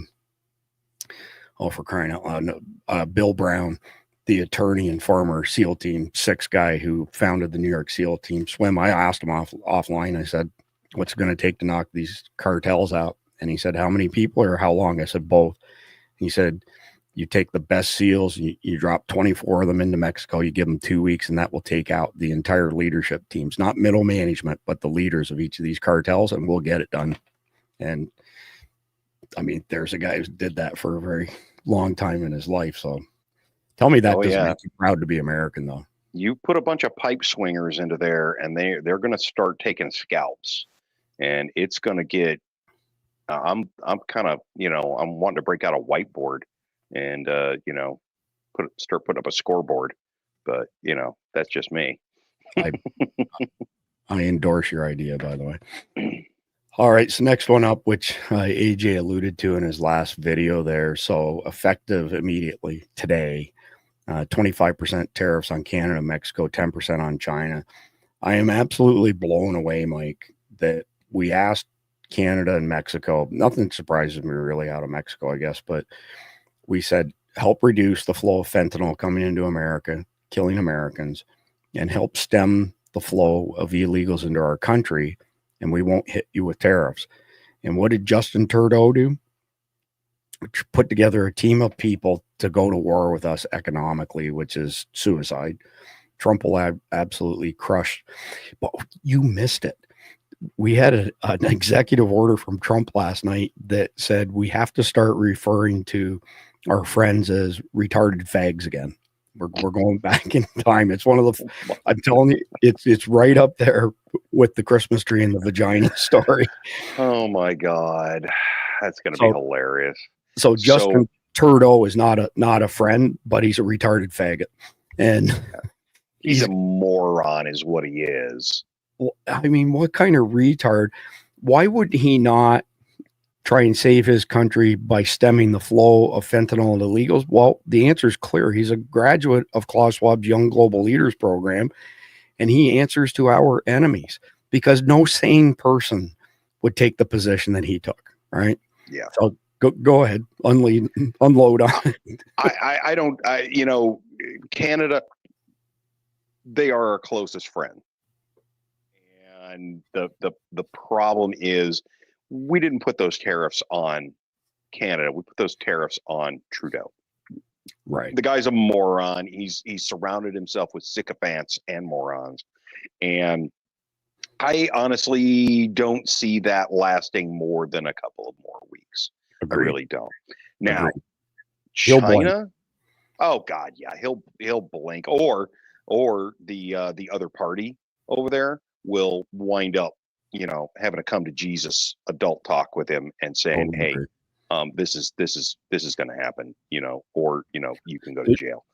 crying out loud, Bill Brown the attorney and former SEAL Team 6 guy who founded the New York SEAL Team swim. I asked him offline. I said, "What's it going to take to knock these cartels out?" And he said, "How many people or how long?" I said, "Both." He said, "You take the best SEALs, you drop 24 of them into Mexico, you give them 2 weeks, and that will take out the entire leadership teams, not middle management, but the leaders of each of these cartels, and we'll get it done." And I mean, there's a guy who did that for a very long time in his life. So tell me that doesn't make you proud to be American, though. You put a bunch of pipe swingers into there, and they're going to start taking scalps, and it's going to get. I'm kind of, I'm wanting to break out a whiteboard and start putting up a scoreboard, but that's just me. I endorse your idea, by the way. All right, so next one up, which AJ alluded to in his last video there. So effective immediately today, 25% tariffs on Canada, Mexico, 10% on China. I am absolutely blown away, Mike, that we asked Canada and Mexico. Nothing surprises me really out of Mexico, I guess, but we said, help reduce the flow of fentanyl coming into America, killing Americans, and help stem the flow of illegals into our country, and we won't hit you with tariffs. And what did Justin Trudeau do? Put together a team of people to go to war with us economically, which is suicide. Trump will absolutely crush. But you missed it. We had an executive order from Trump last night that said we have to start referring to our friends as retarded fags again. We're going back in time. It's one of the, I'm telling you, it's right up there with the Christmas tree and the vagina story. Oh my God. That's going to be hilarious. So Justin Trudeau is not a friend, but he's a retarded faggot. And he's a moron is what he is. Well, I mean, what kind of retard? Why would he not try and save his country by stemming the flow of fentanyl and illegals? Well, the answer is clear. He's a graduate of Klaus Schwab's Young Global Leaders program, and he answers to our enemies because no sane person would take the position that he took, right? Yeah. So go ahead, unload on it. I don't, Canada, they are our closest friend. And the problem is we didn't put those tariffs on Canada. We put those tariffs on Trudeau. Right. The guy's a moron. He's surrounded himself with sycophants and morons. And I honestly don't see that lasting more than a couple of more weeks. Agreed. I really don't. Now, Agreed. China, oh God, yeah, he'll blink. Or the other party over there will wind up, having to come to Jesus adult talk with him and saying, "Hey, this is going to happen," or you can go to jail.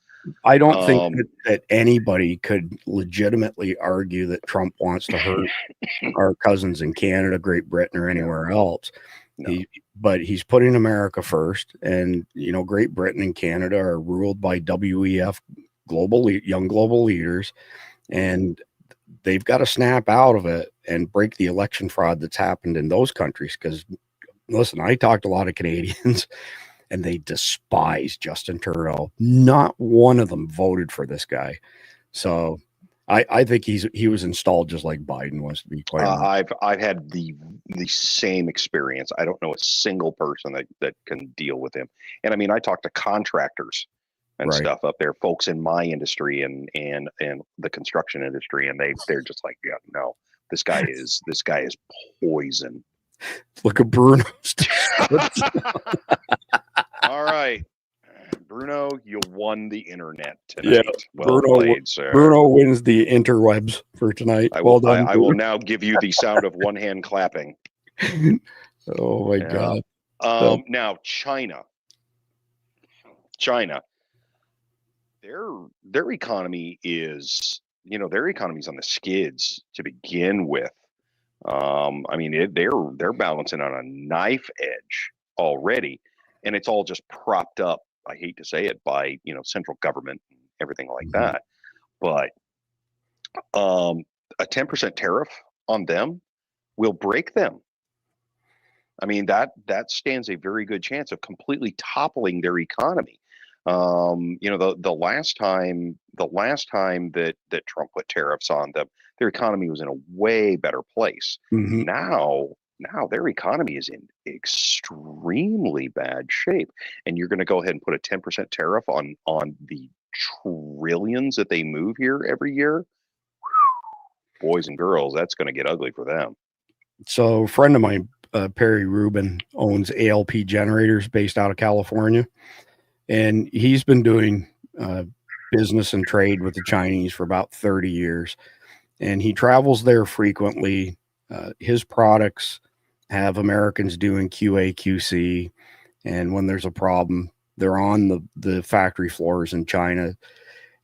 I don't think that anybody could legitimately argue that Trump wants to hurt our cousins in Canada, Great Britain, or anywhere else. No. But he's putting America first, and Great Britain and Canada are ruled by WEF young global leaders, and they've got to snap out of it and break the election fraud that's happened in those countries. Because listen, I talked to a lot of Canadians and they despise Justin Trudeau. Not one of them voted for this guy. So I think he was installed just like Biden was, to be quite honest. I've had the same experience. I don't know a single person that can deal with him. And I mean, I talk to contractors and stuff up there, folks in my industry and the construction industry, and they're just like, yeah, no, this guy is poison. Look at Bruno. All right, Bruno, you won the internet tonight. Yeah, well played, sir. Bruno wins the interwebs for tonight. Well done. I will now give you the sound of one hand clapping. Oh my God. Now China. Their economy is, their economy's on the skids to begin with. I mean, they're balancing on a knife edge already, and it's all just propped up, I hate to say it, by central government and everything like that. But a 10% tariff on them will break them. I mean, that stands a very good chance of completely toppling their economy. The last time that Trump put tariffs on them, their economy was in a way better place. Mhm. Now their economy is in extremely bad shape, and you're going to go ahead and put a 10% tariff on the trillions that they move here every year. Boys and girls, that's going to get ugly for them. So a friend of mine, Perry Rubin, owns ALP generators based out of California. And he's been doing business and trade with the Chinese for about 30 years. And he travels there frequently. His products have Americans doing QA, QC. And when there's a problem, they're on the factory floors in China.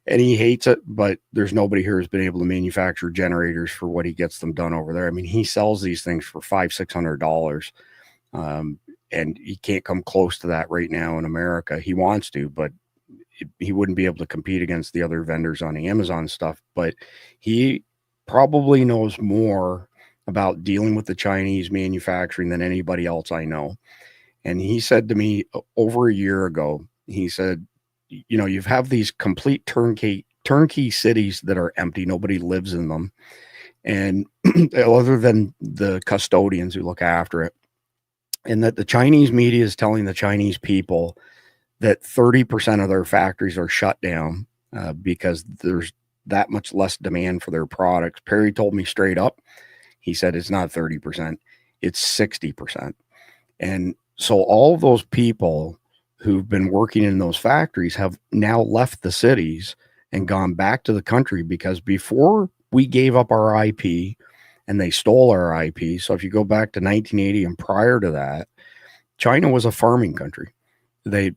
And he hates it, but there's nobody here who's been able to manufacture generators for what he gets them done over there. I mean, he sells these things for $500-600. And he can't come close to that right now in America. He wants to, but he wouldn't be able to compete against the other vendors on the Amazon stuff. But he probably knows more about dealing with the Chinese manufacturing than anybody else I know. And he said to me over a year ago, he said, you have these complete turnkey cities that are empty. Nobody lives in them. And other than the custodians who look after it. And that the Chinese media is telling the Chinese people that 30% of their factories are shut down because there's that much less demand for their products. Perry told me straight up, he said it's not 30%, it's 60%. And so all of those people who've been working in those factories have now left the cities and gone back to the country, because before we gave up our IP and they stole our IP. So if you go back to 1980 and prior to that, China was a farming country. They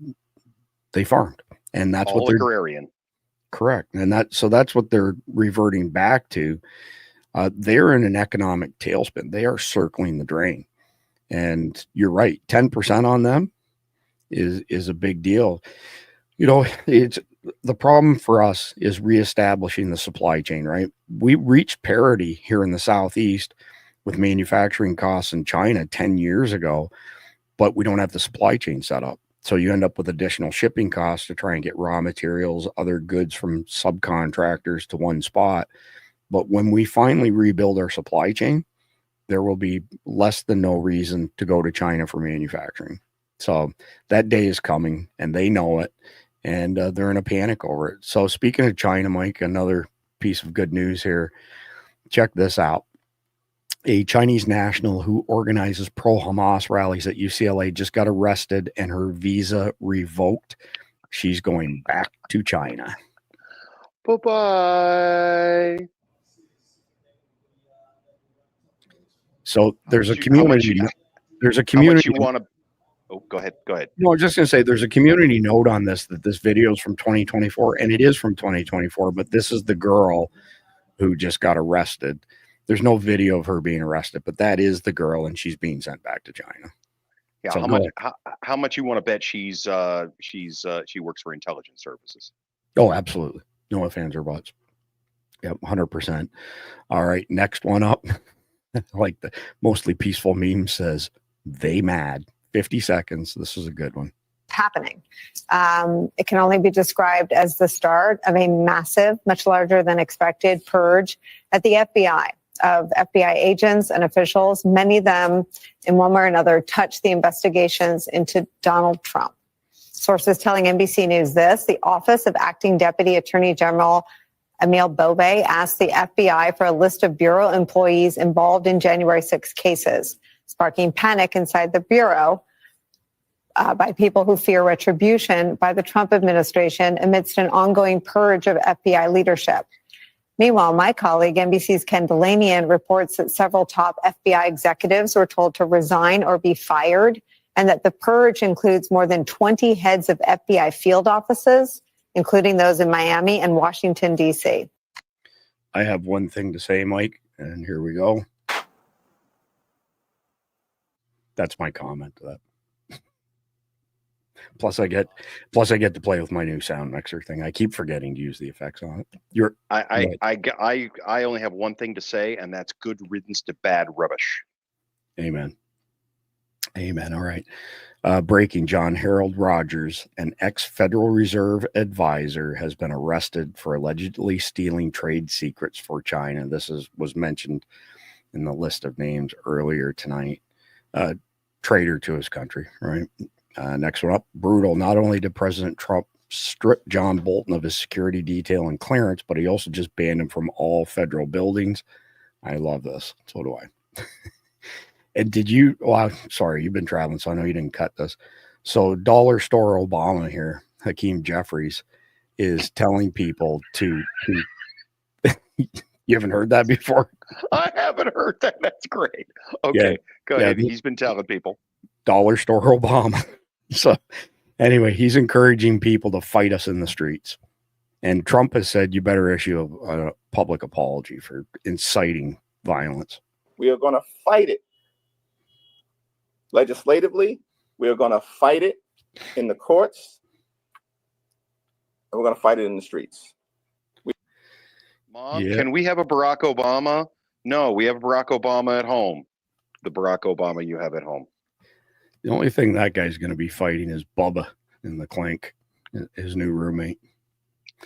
farmed, and that's all what they're agrarian. Correct. And that's what they're reverting back to. They're in an economic tailspin. They are circling the drain. And you're right. 10% on them is a big deal. It's the problem for us is reestablishing the supply chain, right? We reached parity here in the Southeast with manufacturing costs in China 10 years ago, but we don't have the supply chain set up. So you end up with additional shipping costs to try and get raw materials, other goods from subcontractors to one spot. But when we finally rebuild our supply chain, there will be less than no reason to go to China for manufacturing. So that day is coming, and they know it, and they're in a panic over it. So speaking of China, Mike, another piece of good news here. Check this out. A Chinese national who organizes pro-Hamas rallies at UCLA just got arrested and her visa revoked. She's going back to China. Bye-bye. So there's a community. There's a community. How much you want to? Oh, go ahead. Go ahead. No, I was just going to say there's a community note on this, that this video is from 2024, and it is from 2024, but this is the girl who just got arrested. There's no video of her being arrested, but that is the girl, and she's being sent back to China. Yeah. So how much you want to bet she works for intelligence services? Oh, absolutely. No ifs, ands, or buts. Yep, 100%. All right, next one up. Like the mostly peaceful meme says, they mad. 50 seconds. This is a good one. Happening. It can only be described as the start of a massive, much larger than expected purge at the FBI of FBI agents and officials. Many of them, in one way or another, touch the investigations into Donald Trump. Sources telling NBC News this: the Office of Acting Deputy Attorney General Emil Bobe asked the FBI for a list of Bureau employees involved in January 6 cases, sparking panic inside the Bureau by people who fear retribution by the Trump administration amidst an ongoing purge of FBI leadership. Meanwhile, my colleague, NBC's Ken Delanian, reports that several top FBI executives were told to resign or be fired, and that the purge includes more than 20 heads of FBI field offices, including those in Miami and Washington, D.C. I have one thing to say, Mike, and here we go. That's my comment to that. Plus I get to play with my new sound mixer thing. I keep forgetting to use the effects on it. I only have one thing to say, and that's good riddance to bad rubbish. Amen. Amen. All right. Breaking: John Harold Rogers, an ex-Federal Reserve advisor, has been arrested for allegedly stealing trade secrets for China. This was mentioned in the list of names earlier tonight. Traitor to his country, right? Next one up: brutal. Not only did President Trump strip John Bolton of his security detail and clearance, but he also just banned him from all federal buildings. I love this. So do I. And did you, well, sorry, you've been traveling, so I know you didn't cut this. So Dollar Store Obama here, Hakeem Jeffries, is telling people to you haven't heard that before? I haven't heard that. That's great. Okay, Yeah, go ahead. He's been telling people. Dollar Store Obama. So anyway, he's encouraging people to fight us in the streets. And Trump has said you better issue a public apology for inciting violence. We are going to fight it. Legislatively, we are going to fight it in the courts, and we're going to fight it in the streets. Mom, can we have a Barack Obama? No, we have Barack Obama at home. The Barack Obama you have at home. The only thing that guy's going to be fighting is Bubba in the Clink, his new roommate.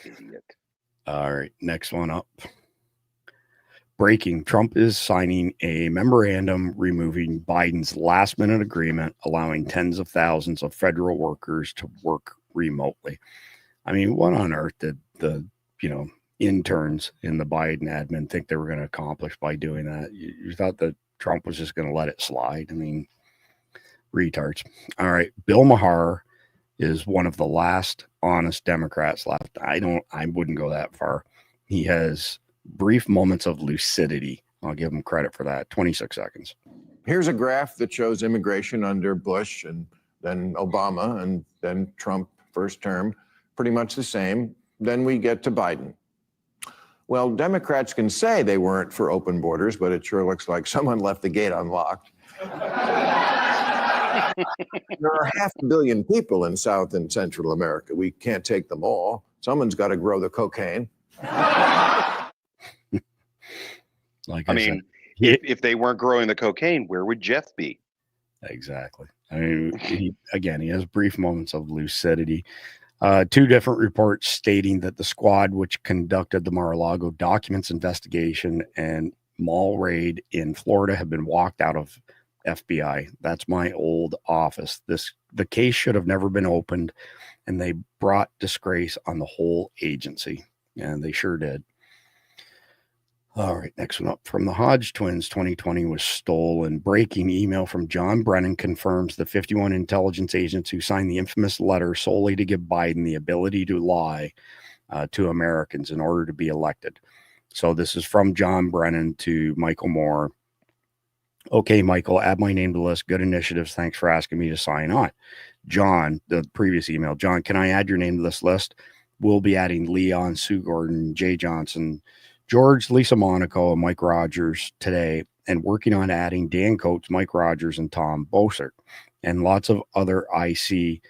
Idiot. All right, next one up. Breaking: Trump is signing a memorandum removing Biden's last-minute agreement, allowing tens of thousands of federal workers to work remotely. I mean, what on earth did the interns in the Biden admin think they were going to accomplish by doing that? You thought that Trump was just going to let it slide? I mean, retards. All right, Bill Maher is one of the last honest Democrats left. I wouldn't go that far. He has brief moments of lucidity. I'll give him credit for that. 26 seconds. Here's a graph that shows immigration under Bush and then Obama and then Trump first term, pretty much the same. Then we get to Biden. Well, Democrats can say they weren't for open borders, but it sure looks like someone left the gate unlocked. There are 500 million people in South and Central America. We can't take them all. Someone's got to grow the cocaine. Like I mean, if they weren't growing the cocaine, where would Jeff be? Exactly. I mean, he has brief moments of lucidity. Two different reports stating that the squad which conducted the Mar-a-Lago documents investigation and mall raid in Florida have been walked out of FBI. That's my old office. The case should have never been opened, and they brought disgrace on the whole agency, and they sure did. All right, next one up. From the Hodge twins, 2020 was stolen. Breaking: email from John Brennan confirms the 51 intelligence agents who signed the infamous letter solely to give Biden the ability to lie to Americans in order to be elected. So this is from John Brennan to Michael Moore. Okay, Michael, add my name to the list. Good initiatives. Thanks for asking me to sign on. John, the previous email. John, can I add your name to this list? We'll be adding Leon, Sue Gordon, Jay Johnson, George, Lisa Monaco, and Mike Rogers today, and working on adding Dan Coates, Mike Rogers, and Tom Bossert, and lots of other IC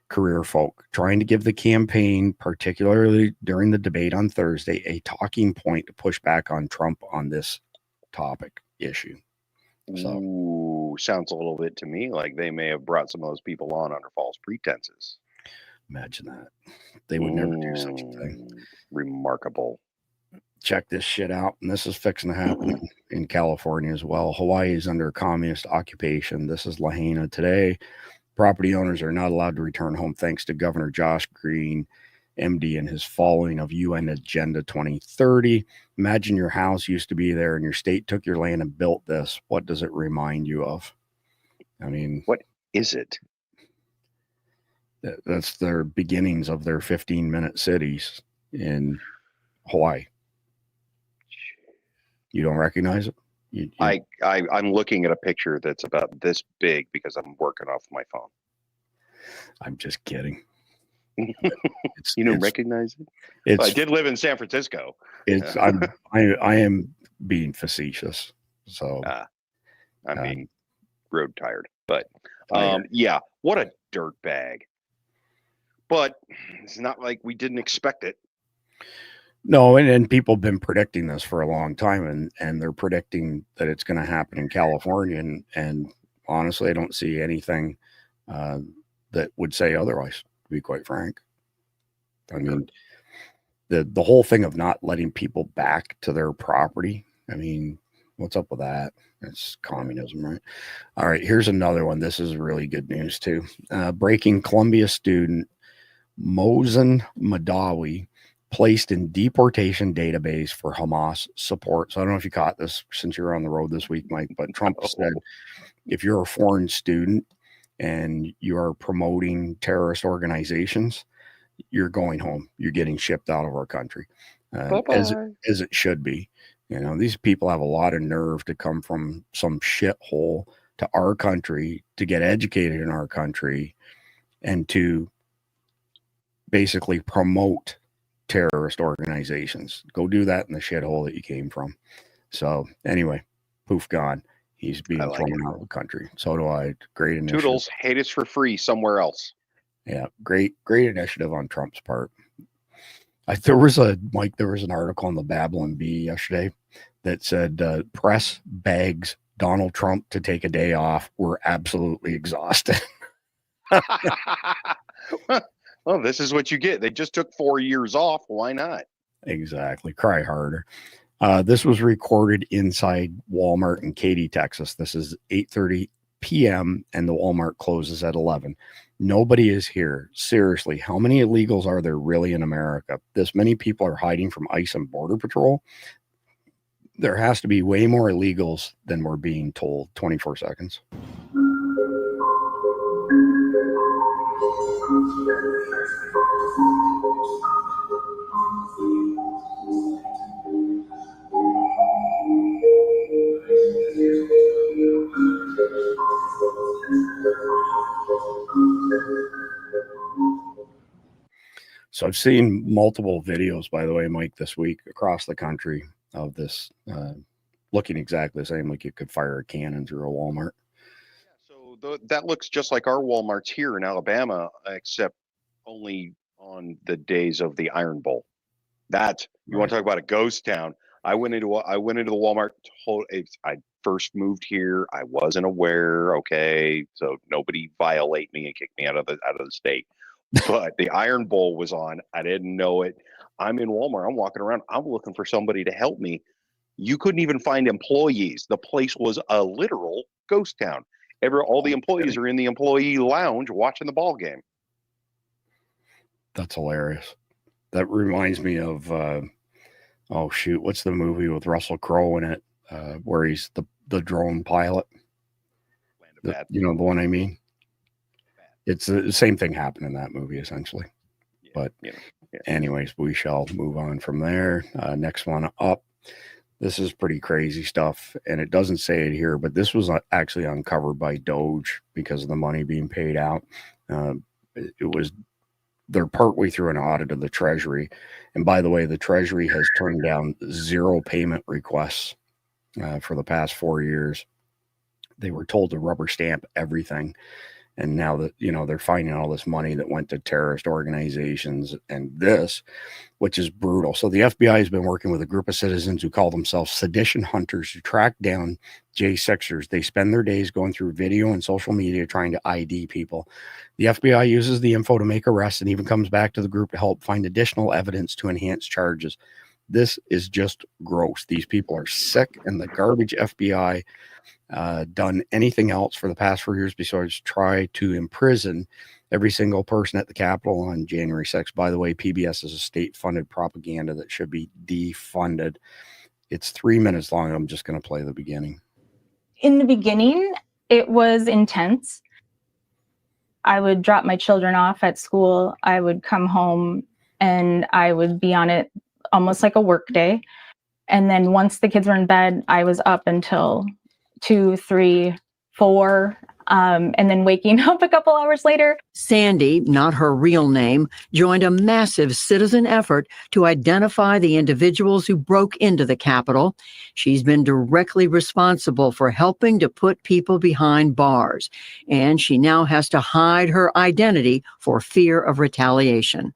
career folk, trying to give the campaign, particularly during the debate on Thursday, a talking point to push back on Trump on this topic issue. So, ooh, sounds a little bit to me like they may have brought some of those people on under false pretenses. Imagine that. They would never do such a thing. Remarkable. Check this shit out. And this is fixing to happen in California as well. Hawaii is under communist occupation. This is Lahaina today. Property owners are not allowed to return home thanks to Governor Josh Green, MD, and his following of UN Agenda 2030. Imagine your house used to be there and your state took your land and built this. What does it remind you of? I mean, what is it? That's their beginnings of their 15-minute cities in Hawaii. You don't recognize it? I'm looking at a picture that's about this big because I'm working off my phone. I'm just kidding. You don't recognize it? I did live in San Francisco. I am being facetious. So I'm being road tired. But yeah, what a dirt bag. But it's not like we didn't expect it. No, and people have been predicting this for a long time, and they're predicting that it's going to happen in California. And honestly, I don't see anything that would say otherwise, to be quite frank. I mean, the whole thing of not letting people back to their property. I mean, what's up with that? It's communism, right? All right, here's another one. This is really good news too. Breaking Columbia student Mohsen Madawi placed in deportation database for Hamas support. So I don't know if you caught this since you were on the road this week, Mike, but Trump said if you're a foreign student and you are promoting terrorist organizations, you're going home. You're getting shipped out of our country, as it should be. You know, these people have a lot of nerve to come from some shithole to our country, to get educated in our country, and to basically promote terrorist organizations. Go do that in the shithole that you came from. So anyway, poof, gone. He's being thrown out of the country. So do I. Great initiative. Toodles, hate us for free somewhere else. Yeah, great initiative on Trump's part. There was an article on the Babylon Bee yesterday that said press begs Donald Trump to take a day off. We're absolutely exhausted. Well, this is what you get. They just took 4 years off. Why not? Exactly. Cry harder. This was recorded inside Walmart in Katy, Texas. This is 8:30 p.m. and the Walmart closes at 11. Nobody is here. Seriously, how many illegals are there really in America? This many people are hiding from ICE and Border Patrol. There has to be way more illegals than we're being told. 24 seconds. So I've seen multiple videos, by the way, Mike, this week across the country of this looking exactly the same, like you could fire a cannon through a Walmart. So that looks just like our Walmarts here in Alabama, except only on the days of the Iron Bowl. You want to talk about a ghost town? I went into the Walmart. I first moved here. I wasn't aware. Okay, so nobody violate me and kick me out of the state. But the Iron Bowl was on. I didn't know it. I'm in Walmart. I'm walking around. I'm looking for somebody to help me. You couldn't even find employees. The place was a literal ghost town. All the employees are in the employee lounge watching the ball game. That's hilarious. That reminds me of, what's the movie with Russell Crowe in it, where he's the drone pilot? The one I mean? It's the same thing happened in that movie, essentially. But anyways, we shall move on from there. Next one up. This is pretty crazy stuff, and it doesn't say it here, but this was actually uncovered by Doge because of the money being paid out. They're partway through an audit of the Treasury. And by the way, the Treasury has turned down 0 payment requests for the past 4 years. They were told to rubber stamp everything. And now that, they're finding all this money that went to terrorist organizations and this, which is brutal. So the FBI has been working with a group of citizens who call themselves sedition hunters to track down J6ers. They spend their days going through video and social media trying to ID people. The FBI uses the info to make arrests and even comes back to the group to help find additional evidence to enhance charges. This is just gross. These people are sick, and the garbage FBI done anything else for the past 4 years besides try to imprison every single person at the Capitol on January 6th. By the way, PBS is a state-funded propaganda that should be defunded. It's 3 minutes long. I'm just going to play the beginning. In the beginning, it was intense. I would drop my children off at school. I would come home and I would be on it almost like a work day. And then once the kids were in bed, I was up until 2, 3, 4, and then waking up a couple hours later. Sandy, not her real name, joined a massive citizen effort to identify the individuals who broke into the Capitol. She's been directly responsible for helping to put people behind bars, and she now has to hide her identity for fear of retaliation.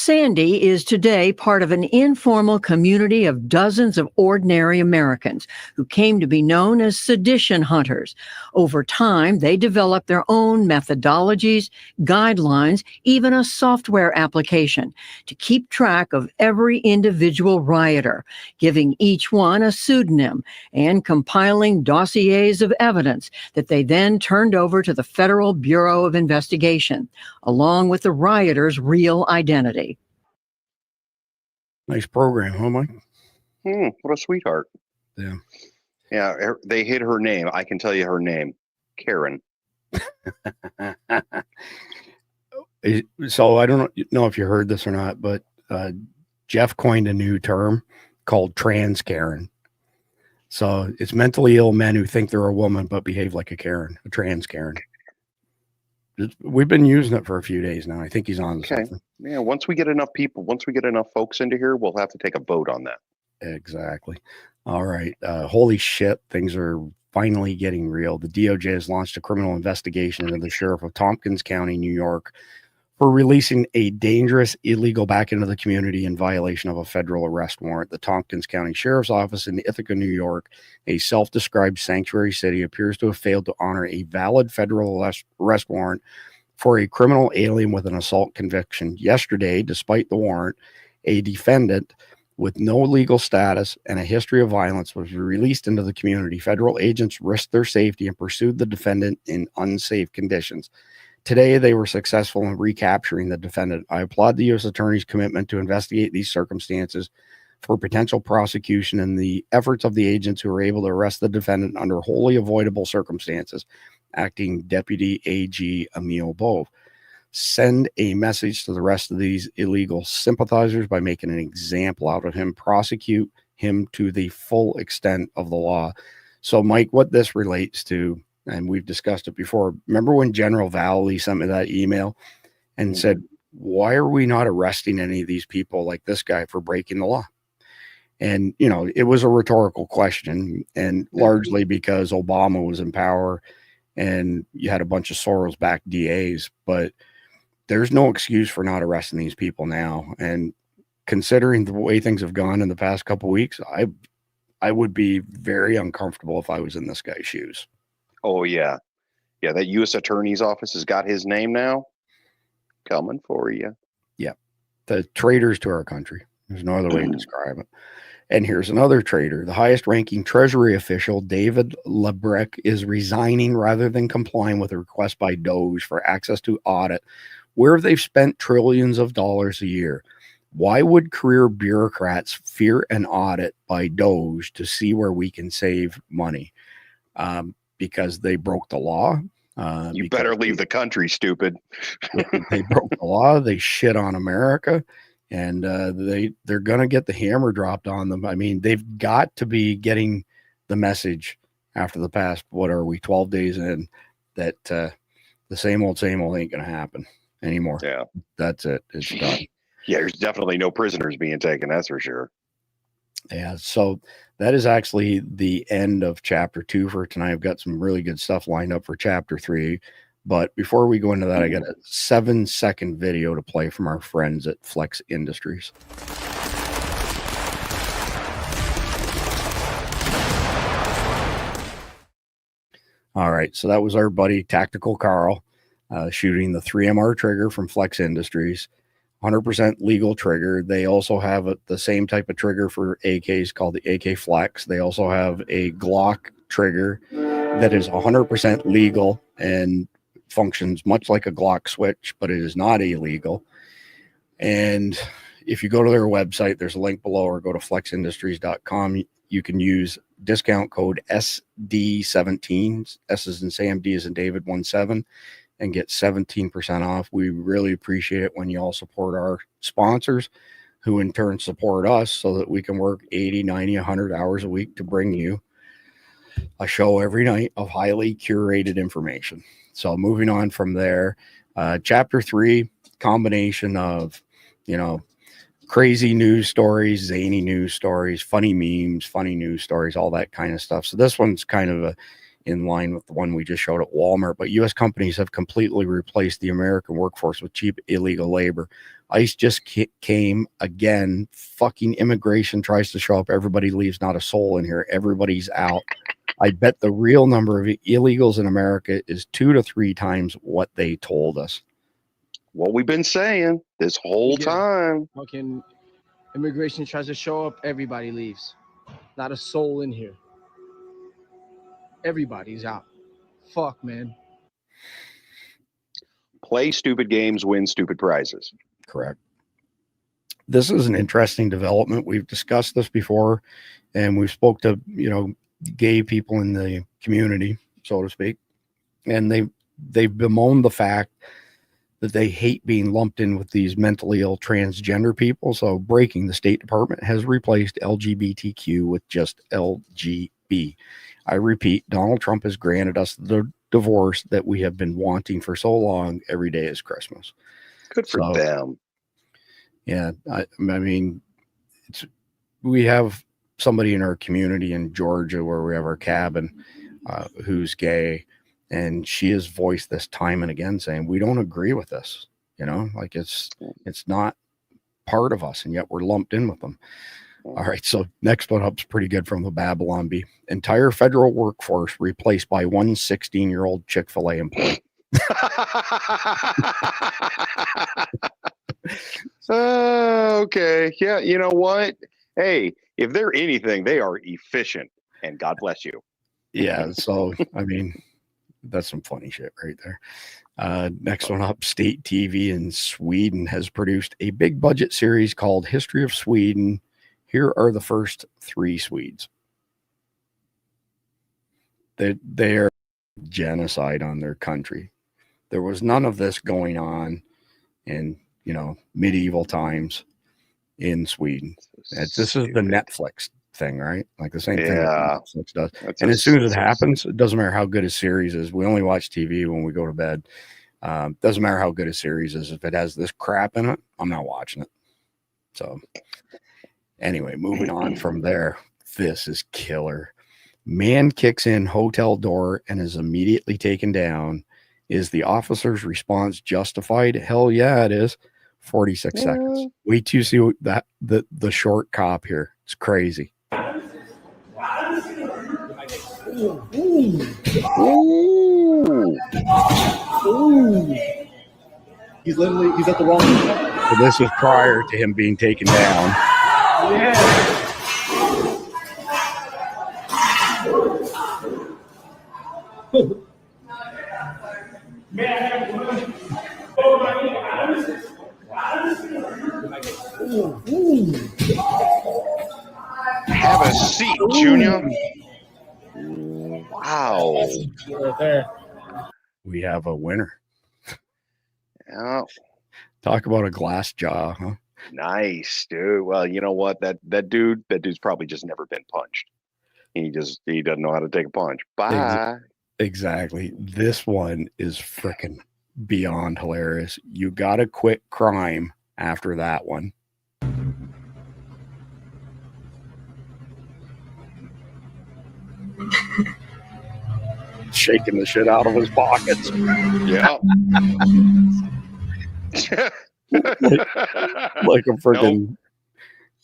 Sandy is today part of an informal community of dozens of ordinary Americans who came to be known as sedition hunters. Over time, they developed their own methodologies, guidelines, even a software application to keep track of every individual rioter, giving each one a pseudonym and compiling dossiers of evidence that they then turned over to the Federal Bureau of Investigation, along with the rioters' real identity. Nice program, huh, Mike? What a sweetheart. Yeah. Yeah, they hid her name. I can tell you her name, Karen. So I don't know if you heard this or not, but Jeff coined a new term called trans Karen. So it's mentally ill men who think they're a woman but behave like a Karen, a trans Karen. We've been using it for a few days now. I think he's on something. Yeah, once we get enough folks into here, we'll have to take a vote on that. Exactly. All right. Holy shit. Things are finally getting real. The DOJ has launched a criminal investigation into the sheriff of Tompkins County, New York, for releasing a dangerous illegal back into the community in violation of a federal arrest warrant. The Tompkins County Sheriff's Office in Ithaca, New York, a self-described sanctuary city, appears to have failed to honor a valid federal arrest warrant for a criminal alien with an assault conviction. Yesterday, despite the warrant, a defendant with no legal status and a history of violence was released into the community. Federal agents risked their safety and pursued the defendant in unsafe conditions. Today, they were successful in recapturing the defendant. I applaud the U.S. Attorney's commitment to investigate these circumstances for potential prosecution and the efforts of the agents who were able to arrest the defendant under wholly avoidable circumstances. Acting Deputy AG Emil Bove. Send a message to the rest of these illegal sympathizers by making an example out of him. Prosecute him to the full extent of the law. So, Mike, what this relates to, and we've discussed it before. Remember when General Valley sent me that email and said, why are we not arresting any of these people like this guy for breaking the law? And, you know, it was a rhetorical question, and largely because Obama was in power and you had a bunch of Soros-backed DAs, but there's no excuse for not arresting these people now. And considering the way things have gone in the past couple of weeks, I would be very uncomfortable if I was in this guy's shoes. Oh, yeah. Yeah, that U.S. Attorney's Office has got his name now. Coming for you. Yeah. The traitors to our country. There's no other way to describe it. And here's another traitor. The highest ranking Treasury official, David Lebrecht, is resigning rather than complying with a request by DOJ for access to audit where they've spent trillions of dollars a year. Why would career bureaucrats fear an audit by DOJ to see where we can save money? Because they broke the law. You better leave the country, stupid. They broke the law. They shit on America, and they're going to get the hammer dropped on them. I mean, they've got to be getting the message after the past, 12 days in, that the same old ain't going to happen anymore. Yeah. That's it. It's done. Yeah, there's definitely no prisoners being taken. That's for sure. Yeah, so that is actually the end of chapter 2 for tonight. I've got some really good stuff lined up for chapter 3. But before we go into that, I got a 7-second video to play from our friends at Flex Industries. All right, so that was our buddy Tactical Carl shooting the 3MR trigger from Flex Industries. 100% legal trigger. They also have the same type of trigger for AKs called the AK Flex. They also have a Glock trigger that is 100% legal and functions much like a Glock switch, but it is not illegal. And if you go to their website, there's a link below, or go to flexindustries.com. You can use discount code SD17, S as in Sam, D as in David, 17, and get 17% off. We really appreciate it when you all support our sponsors, who in turn support us so that we can work 80, 90, 100 hours a week to bring you a show every night of highly curated information. So moving on from there, chapter 3, combination of, crazy news stories, zany news stories, funny memes, funny news stories, all that kind of stuff. So this one's kind of in line with the one we just showed at Walmart, but U.S. companies have completely replaced the American workforce with cheap illegal labor. ICE just came again. Fucking immigration tries to show up. Everybody leaves. Not a soul in here. Everybody's out. I bet the real number of illegals in America is 2 to 3 times what they told us. What we've been saying this whole time. Fucking immigration tries to show up. Everybody leaves. Not a soul in here. Everybody's out. Fuck, man. Play stupid games, win stupid prizes. Correct. This is an interesting development. We've discussed this before, and we've spoke to, gay people in the community, so to speak, and they've bemoaned the fact that they hate being lumped in with these mentally ill transgender people. So breaking, the State Department has replaced LGBTQ with just LGB. I repeat, Donald Trump has granted us the divorce that we have been wanting for so long. Every day is Christmas. Good for them. Yeah. I mean, we have somebody in our community in Georgia where we have our cabin who's gay, and she has voiced this time and again saying, we don't agree with this, like it's not part of us, and yet we're lumped in with them. All right, so next one up is pretty good from the Babylon Bee. Entire federal workforce replaced by one 16-year-old Chick-fil-A employee. Okay. Yeah, you know what? Hey, if they're anything, they are efficient, and God bless you. Yeah, so, I mean, that's some funny shit right there. Next one up, state TV in Sweden has produced a big budget series called History of Sweden. Here are the first 3 Swedes. They are genocide on their country. There was none of this going on in, medieval times in Sweden. This is the Netflix thing, right? Like the same thing that Netflix does. And as soon as it happens, it doesn't matter how good a series is. We only watch TV when we go to bed. Doesn't matter how good a series is. If it has this crap in it, I'm not watching it. So anyway, moving on from there. This is killer. Man kicks in hotel door and is immediately taken down. Is the officer's response justified? Hell yeah, it is. 46 seconds. Wait till you see that the short cop here. It's crazy. He's at the wrong. So this is prior to him being taken down. Yeah. Have a seat, Junior. Wow. We have a winner. Yeah. Talk about a glass jaw, huh? Nice, dude. Well, you know what? That dude's probably just never been punched. He doesn't know how to take a punch. Bye. Exactly. This one is freaking beyond hilarious. You gotta quit crime after that one. Shaking the shit out of his pockets. Yeah. like a freaking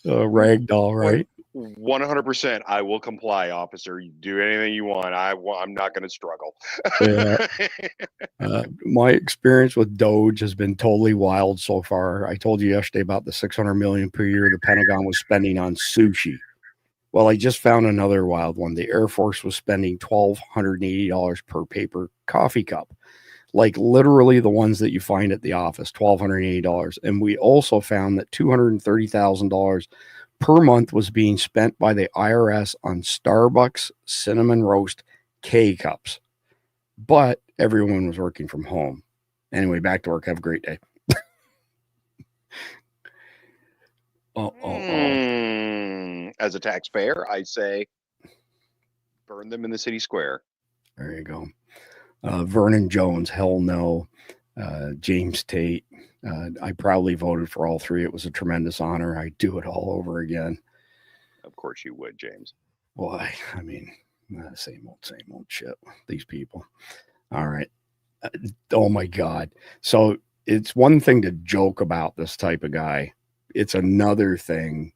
rag doll, right? 100%. I will comply, officer. You do anything you want. I'm not going to struggle. Yeah. My experience with Doge has been totally wild so far. I told you yesterday about the $600 million per year the Pentagon was spending on sushi. Well, I just found another wild one. The Air Force was spending $1,280 per paper coffee cup. Like literally the ones that you find at the office, $1,280. And we also found that $230,000 per month was being spent by the IRS on Starbucks cinnamon roast K-cups. But everyone was working from home. Anyway, back to work. Have a great day. As a taxpayer, I say burn them in the city square. There you go. Vernon Jones, hell no. James Tate, I proudly voted for all 3. It was a tremendous honor. I'd do it all over again. Of course you would, James. Why? I mean, Same old shit. These people. All right. Oh my God. So it's one thing to joke about this type of guy. It's another thing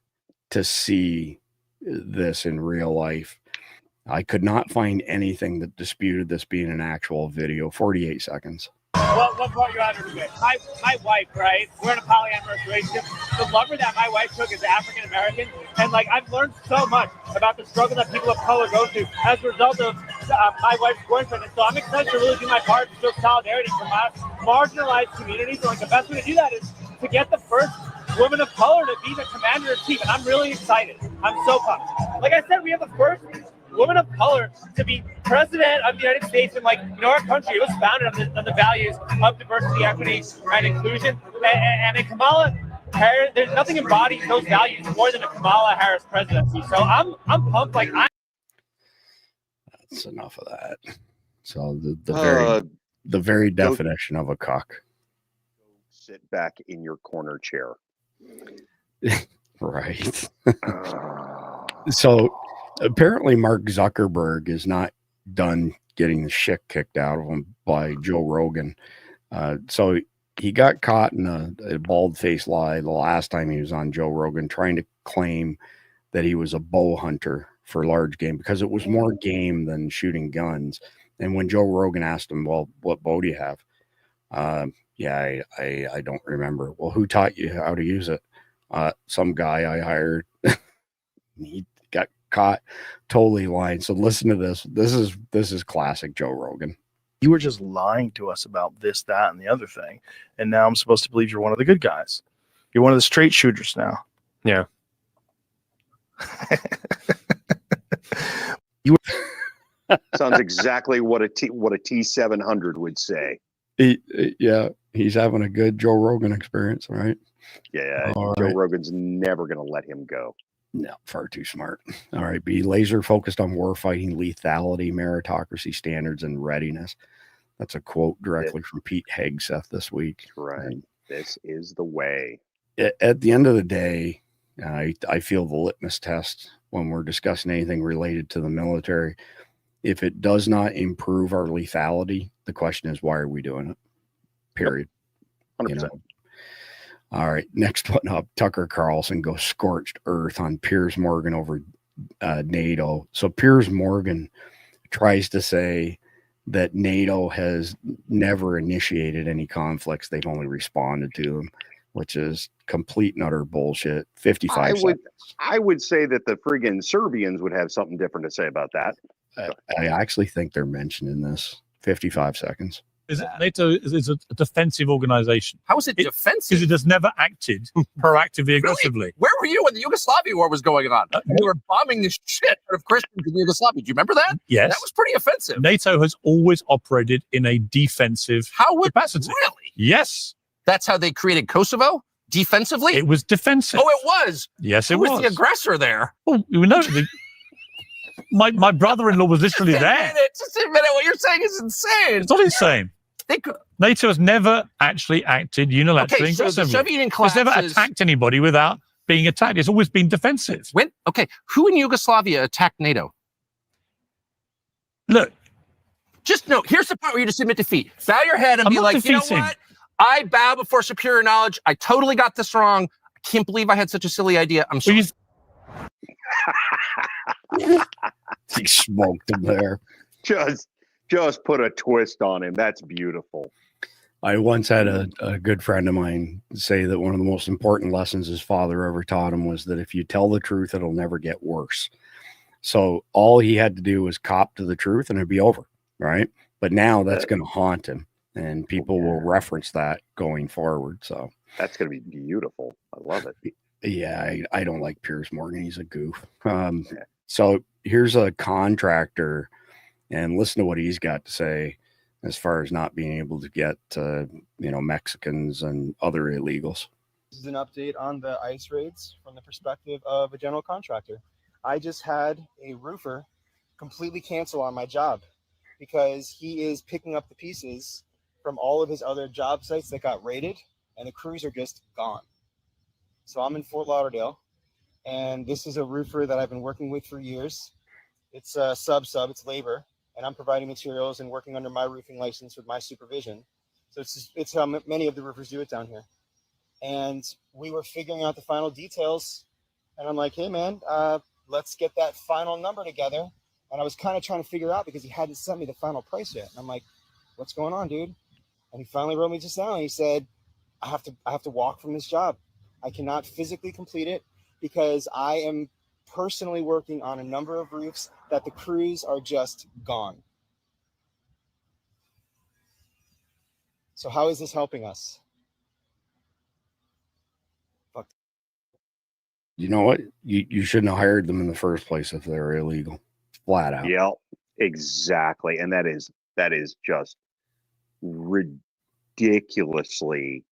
to see this in real life. I could not find anything that disputed this being an actual video. 48 seconds. What brought you out here today? My wife, right? We're in a polyamorous relationship. The lover that my wife took is African American, and like I've learned so much about the struggle that people of color go through as a result of my wife's boyfriend. And so I'm excited to really do my part to show solidarity from our marginalized communities. And like the best way to do that is to get the first woman of color to be the commander-in-chief, and I'm really excited. I'm so pumped. Like I said, we have the first woman of color to be president of the United States, and like our country, it was founded on the values of diversity, equity, and inclusion. And in Kamala Harris, there's nothing embodies those values more than a Kamala Harris presidency. So I'm pumped. Like that's enough of that. So the very definition of a cuck. Sit back in your corner chair. Right. So apparently Mark Zuckerberg is not done getting the shit kicked out of him by Joe Rogan. So he got caught in a bald-faced lie the last time he was on Joe Rogan, trying to claim that he was a bow hunter for large game because it was more game than shooting guns. And when Joe Rogan asked him, well, what bow do you have? Yeah, I don't remember. Well, who taught you how to use it? Some guy I hired. He got caught totally lying. So listen to this. This is classic Joe Rogan. You were just lying to us about this, that, and the other thing. And now I'm supposed to believe you're one of the good guys. You're one of the straight shooters now. Yeah. Sounds exactly what a T700 would say. Yeah, he's having a good Joe Rogan experience, right? Yeah, All Joe right. Rogan's never going to let him go. No, far too smart. All right, be laser focused on war fighting, lethality, meritocracy standards, and readiness. That's a quote directly from Pete Hegseth this week. Right. And This is the way. at the end of the day, I feel the litmus test when we're discussing anything related to the military. If it does not improve our lethality, the question is, why are we doing it? Period. 100%. You know? All right. Next one up, Tucker Carlson goes scorched earth on Piers Morgan over NATO. So Piers Morgan tries to say that NATO has never initiated any conflicts. They've only responded to them, which is complete and utter bullshit. 55 seconds. I would say that the friggin' Serbians would have something different to say about that. I actually think they're mentioned in this. 55 seconds. NATO is a defensive organization. How is it defensive? Because it has never acted proactively, aggressively. Really? Where were you when the Yugoslavia war was going on? You were bombing the shit out of Christians in Yugoslavia. Do you remember that? Yes. That was pretty offensive. NATO has always operated in a defensive capacity. Really? Yes. That's how they created Kosovo? Defensively? It was defensive. Oh, it was? Yes, it Who was the aggressor there? Well, you know, my brother-in-law was literally there. Just a minute. What you're saying is insane. It's not insane. NATO has never actually acted unilaterally. Okay, so the aggressively. Soviet Union It's never collapses- attacked anybody without being attacked. It's always been defensive. Who in Yugoslavia attacked NATO? Look. Just no, here's the part where you just admit defeat. Bow your head and I'm be not like, you know defeating. what? I bow before superior knowledge. I totally got this wrong. I can't believe I had such a silly idea. I'm sorry. He smoked him there. Just put a twist on him. That's beautiful. I once had a good friend of mine say that one of the most important lessons his father ever taught him was that if you tell the truth, it'll never get worse. So all he had to do was cop to the truth and it'd be over, right? But now that's going to haunt him, and people will reference that going forward. So that's going to be beautiful. I love it. Yeah, I don't like Piers Morgan. He's a goof. So here's a contractor, and listen to what he's got to say as far as not being able to get, Mexicans and other illegals. This is an update on the ICE raids from the perspective of a general contractor. I just had a roofer completely cancel on my job because he is picking up the pieces from all of his other job sites that got raided, and the crews are just gone. So I'm in Fort Lauderdale, and this is a roofer that I've been working with for years. It's sub, it's labor, and I'm providing materials and working under my roofing license with my supervision. So it's how many of the roofers do it down here. And we were figuring out the final details, and I'm like, hey man, let's get that final number together. And I was kind of trying to figure out because he hadn't sent me the final price yet. And I'm like, what's going on, dude? And he finally wrote me just now, and he said, I have to walk from this job. I cannot physically complete it because I am personally working on a number of roofs that the crews are just gone. So how is this helping us? Fuck. You know what? You shouldn't have hired them in the first place if they were illegal. Flat out. Yeah, exactly. And that is just ridiculously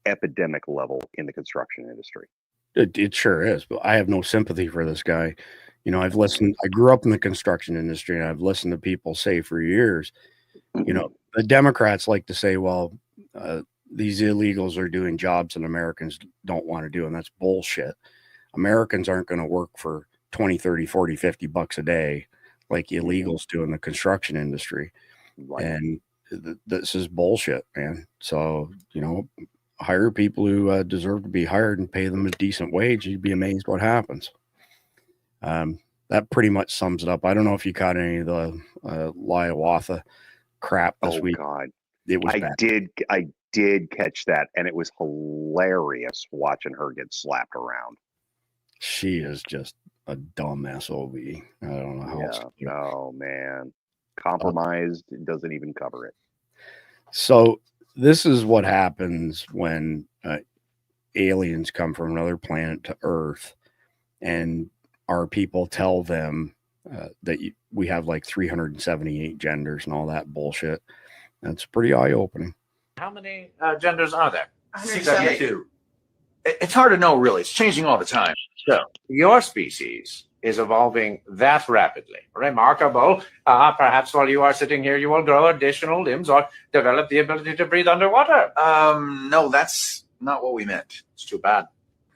epidemic level in the construction industry. It sure is, but I have no sympathy for this guy. You know, I grew up in the construction industry, and I've listened to people say for years, you know, the Democrats like to say, well, these illegals are doing jobs that Americans don't want to do. And that's bullshit. Americans aren't going to work for 20, 30, 40, 50 bucks a day like illegals do in the construction industry. Right. And this is bullshit, man. So, you know, hire people who deserve to be hired and pay them a decent wage. You'd be amazed what happens. That pretty much sums it up. I don't know if you caught any of the Liawatha crap this week. God. It was bad. I did catch that, and it was hilarious watching her get slapped around. She is just a dumb SOB. I don't know how else to do it. Oh man. Compromised doesn't even cover it. So this is what happens when aliens come from another planet to Earth, and our people tell them that we have like 378 genders and all that bullshit. That's pretty eye-opening. How many genders are there? 172. It's hard to know, really. It's changing all the time. So your species is evolving that rapidly. Remarkable. Perhaps while you are sitting here, you will grow additional limbs or develop the ability to breathe underwater. No, that's not what we meant. It's too bad.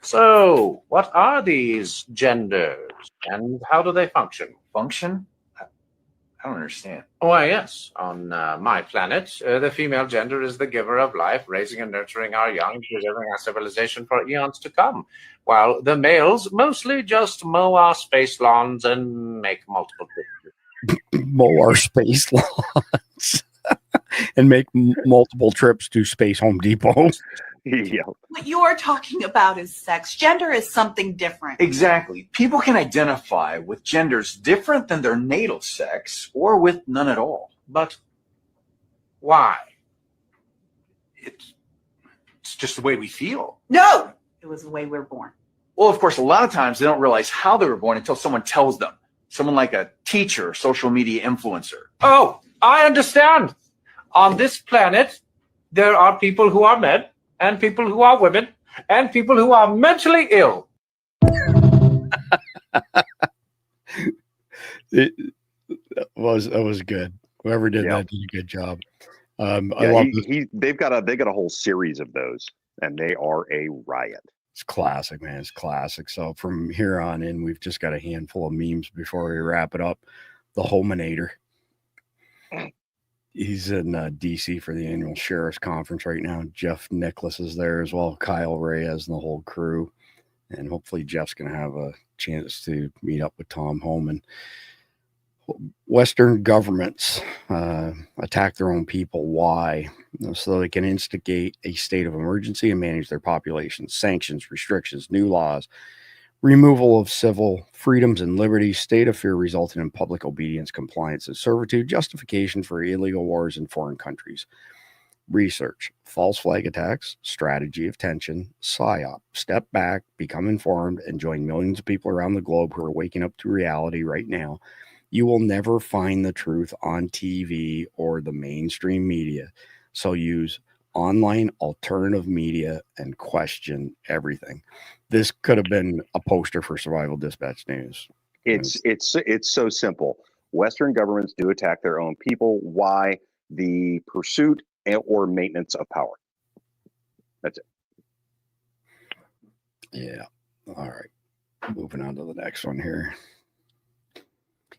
So what are these genders and how do they function? Function? I don't understand. Why, yes. On my planet, the female gender is the giver of life, raising and nurturing our young, preserving our civilization for eons to come, while the males mostly just mow our space lawns and make multiple trips. Mow our space lawns and make multiple trips to Space Home Depot. Yeah. What you are talking about is sex. Gender is something different. Exactly. People can identify with genders different than their natal sex or with none at all. But why? It's just the way we feel. No, it was the way we're born. Well, of course, a lot of times they don't realize how they were born until someone tells them. Someone like a teacher, social media influencer. Oh, I understand. On this planet, there are people who are men, and people who are women, and people who are mentally ill. That was good. Whoever did that did a good job. I love they've got a whole series of those, and they are a riot. It's classic, man. It's classic. So from here on in, we've just got a handful of memes before we wrap it up. The Hominator. He's in DC for the annual sheriff's conference right now. Jeff Nicholas is there as well. Kyle Reyes and the whole crew. And hopefully Jeff's going to have a chance to meet up with Tom Homan. Western governments attack their own people. Why? So they can instigate a state of emergency and manage their populations. Sanctions, restrictions, new laws, removal of civil freedoms and liberties, state of fear resulting in public obedience, compliance, and servitude, justification for illegal wars in foreign countries. Research, false flag attacks, strategy of tension, PSYOP, step back, become informed, and join millions of people around the globe who are waking up to reality right now. You will never find the truth on TV or the mainstream media. So use online alternative media and question everything. This could have been a poster for Survival Dispatch News. It's so simple. Western governments do attack their own people. Why? The pursuit or maintenance of power. That's it. Yeah. All right. Moving on to the next one here.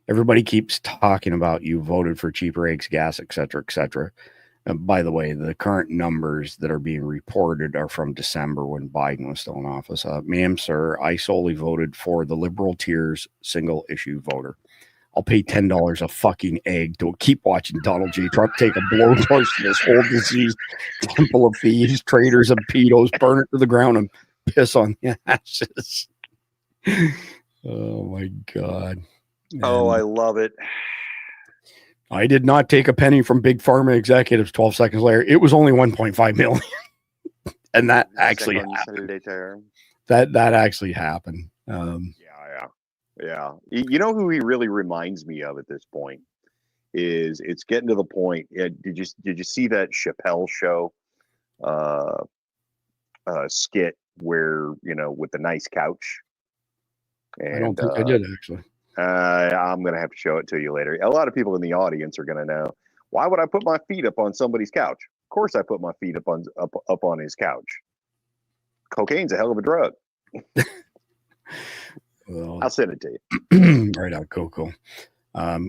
Everybody keeps talking about you voted for cheaper eggs, gas, et cetera, et cetera. And by the way, the current numbers that are being reported are from December when Biden was still in office. Ma'am, sir, I solely voted for the liberal tiers single issue voter. I'll pay $10 a fucking egg to keep watching Donald J. Trump take a blowtorch to this whole diseased temple of thieves, traitors, and pedos, burn it to the ground, and piss on the ashes. Oh my God. Oh, I love it. I did not take a penny from big pharma executives 12 seconds later. It was only 1.5 million. And that actually happened. That actually happened. Yeah. You know who he really reminds me of at this point is it's getting to the point. Did you see that Chappelle show skit where, with the nice couch? And, I don't think I did actually. I'm going to have to show it to you later. A lot of people in the audience are going to know, why would I put my feet up on somebody's couch? Of course I put my feet up on his couch. Cocaine's a hell of a drug. Well, I'll send it to you. Right on, Coco.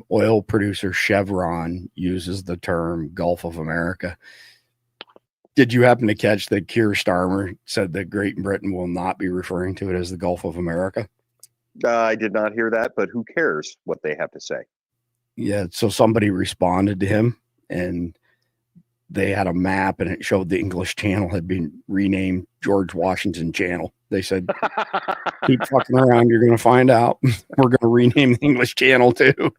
Oil producer Chevron uses the term Gulf of America. Did you happen to catch that Keir Starmer said that Great Britain will not be referring to it as the Gulf of America? I did not hear that, but who cares what they have to say? Yeah, so somebody responded to him, and they had a map, and it showed the English Channel had been renamed George Washington Channel. They said, keep fucking around, you're going to find out. We're going to rename the English Channel too.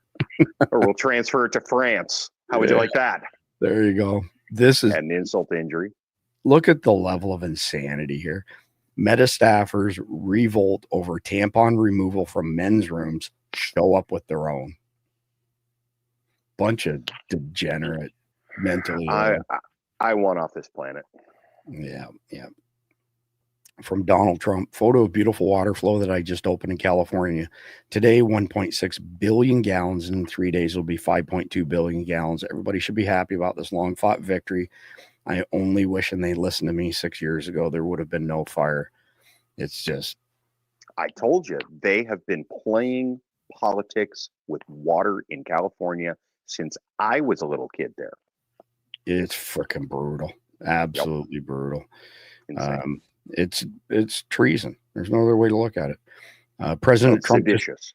Or we'll transfer it to France. How would you like that? There you go. This is an insult to injury. Look at the level of insanity here. Meta staffers revolt over tampon removal from men's rooms, show up with their own. Bunch of degenerate, mentally ill. I want off this planet. Yeah. From Donald Trump, photo of beautiful water flow that I just opened in California. Today, 1.6 billion gallons. In 3 days, will be 5.2 billion gallons. Everybody should be happy about this long-fought victory. I only wish, and they listened to me 6 years ago, there would have been no fire. It's just... I told you, they have been playing politics with water in California since I was a little kid there. It's freaking brutal. Absolutely brutal. It's treason. There's no other way to look at it. President Trump... Seditious.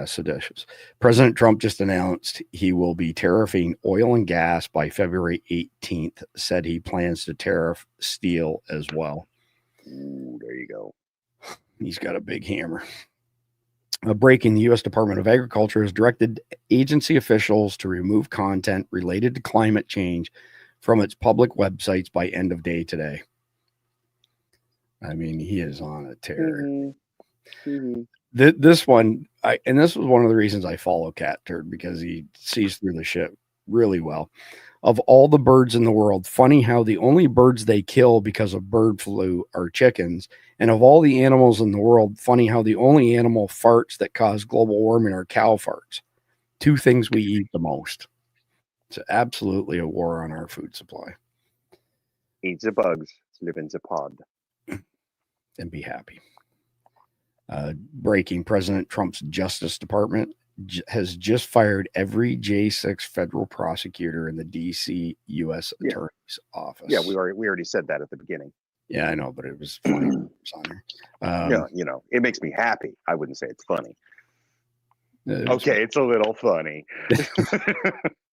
Seditious. President Trump just announced he will be tariffing oil and gas by February 18th, said he plans to tariff steel as well. Ooh, there you go. He's got a big hammer. Breaking, the U.S. Department of Agriculture has directed agency officials to remove content related to climate change from its public websites by end of day today. I mean, he is on a tear. This one, and this was one of the reasons I follow Cat Turd, because he sees through the shit really well. Of all the birds in the world, funny how the only birds they kill because of bird flu are chickens. And of all the animals in the world, funny how the only animal farts that cause global warming are cow farts. Two things we eat the most. It's absolutely a war on our food supply. Eat the bugs, live in the pod. And be happy. Breaking, President Trump's Justice Department has just fired every J6 federal prosecutor in the DC U.S. Attorney's office. Yeah, we already said that at the beginning. Yeah, I know, but it was funny. Yeah, it makes me happy. I wouldn't say it's funny. Okay, it's a little funny.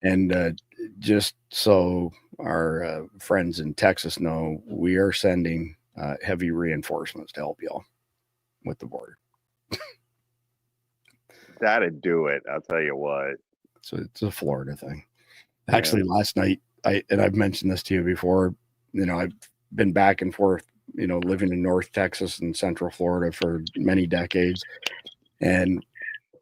And just so our friends in Texas know, we are sending heavy reinforcements to help y'all with the border. That'd do it. I'll tell you what. So it's a Florida thing. Actually, last night, I've mentioned this to you before, I've been back and forth, living in North Texas and Central Florida for many decades. And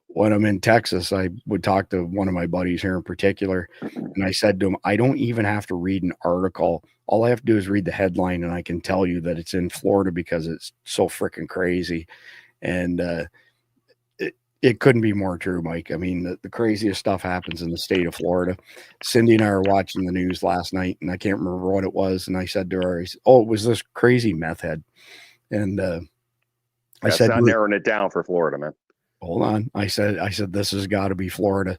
when I'm in Texas, I would talk to one of my buddies here in particular, and I said to him, I don't even have to read an article. All I have to do is read the headline, and I can tell you that it's in Florida because it's so freaking crazy. And it couldn't be more true, Mike. I mean, the craziest stuff happens in the state of Florida. Cindy and I were watching the news last night, and I can't remember what it was. And I said to her, it was this crazy meth head. And I That's said, not narrowing it down for Florida, man. hold on. I said, this has got to be Florida.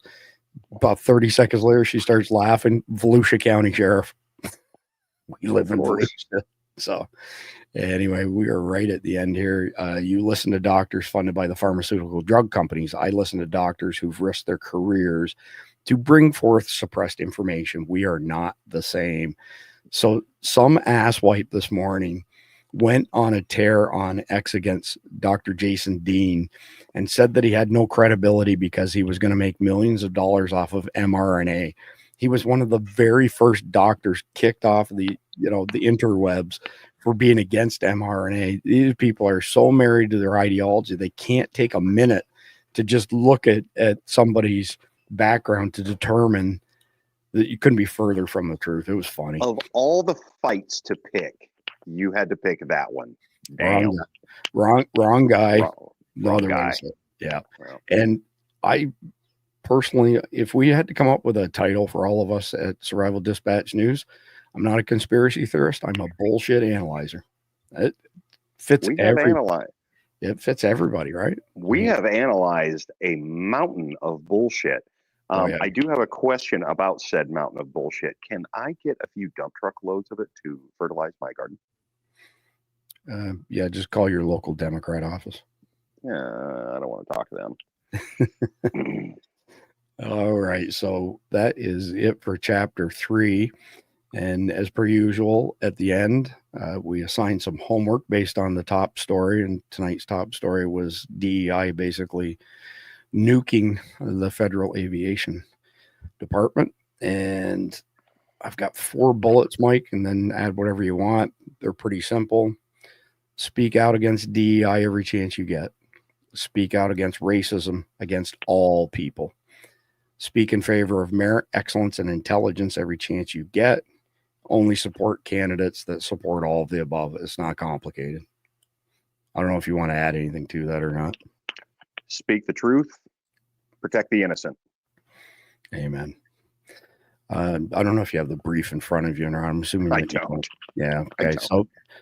About 30 seconds later, she starts laughing. Volusia County Sheriff. We live in Volusia. So anyway, we are right at the end here. You listen to doctors funded by the pharmaceutical drug companies. I listen to doctors who've risked their careers to bring forth suppressed information. We are not the same. So some asswipe this morning went on a tear on X against Dr. Jason Dean and said that he had no credibility because he was going to make millions of dollars off of mRNA. He was one of the very first doctors kicked off the interwebs for being against mRNA. These people are so married to their ideology, they can't take a minute to just look at somebody's background to determine that you couldn't be further from the truth. It was funny. Of all the fights to pick, you had to pick that one. Damn. Wrong guy. Wrong guy. Yeah. Well. And I personally, if we had to come up with a title for all of us at Survival Dispatch News, I'm not a conspiracy theorist. I'm a bullshit analyzer. It fits it fits everybody, right? We have analyzed a mountain of bullshit. I do have a question about said mountain of bullshit. Can I get a few dump truck loads of it to fertilize my garden? Yeah, just call your local Democrat office. Yeah, I don't want to talk to them. All right, so that is it for chapter 3. And as per usual, at the end, we assigned some homework based on the top story. And tonight's top story was DEI basically nuking the Federal Aviation Department. And I've got 4 bullets, Mike, and then add whatever you want. They're pretty simple. Speak out against DEI every chance you get. Speak out against racism against all people. Speak in favor of merit, excellence, and intelligence every chance you get. Only support candidates that support all of the above. It's not complicated. I don't know if you want to add anything to that or not. Speak the truth. Protect the innocent. Amen. I don't know if you have the brief in front of you, or I'm assuming I that you don't. Yeah. Okay.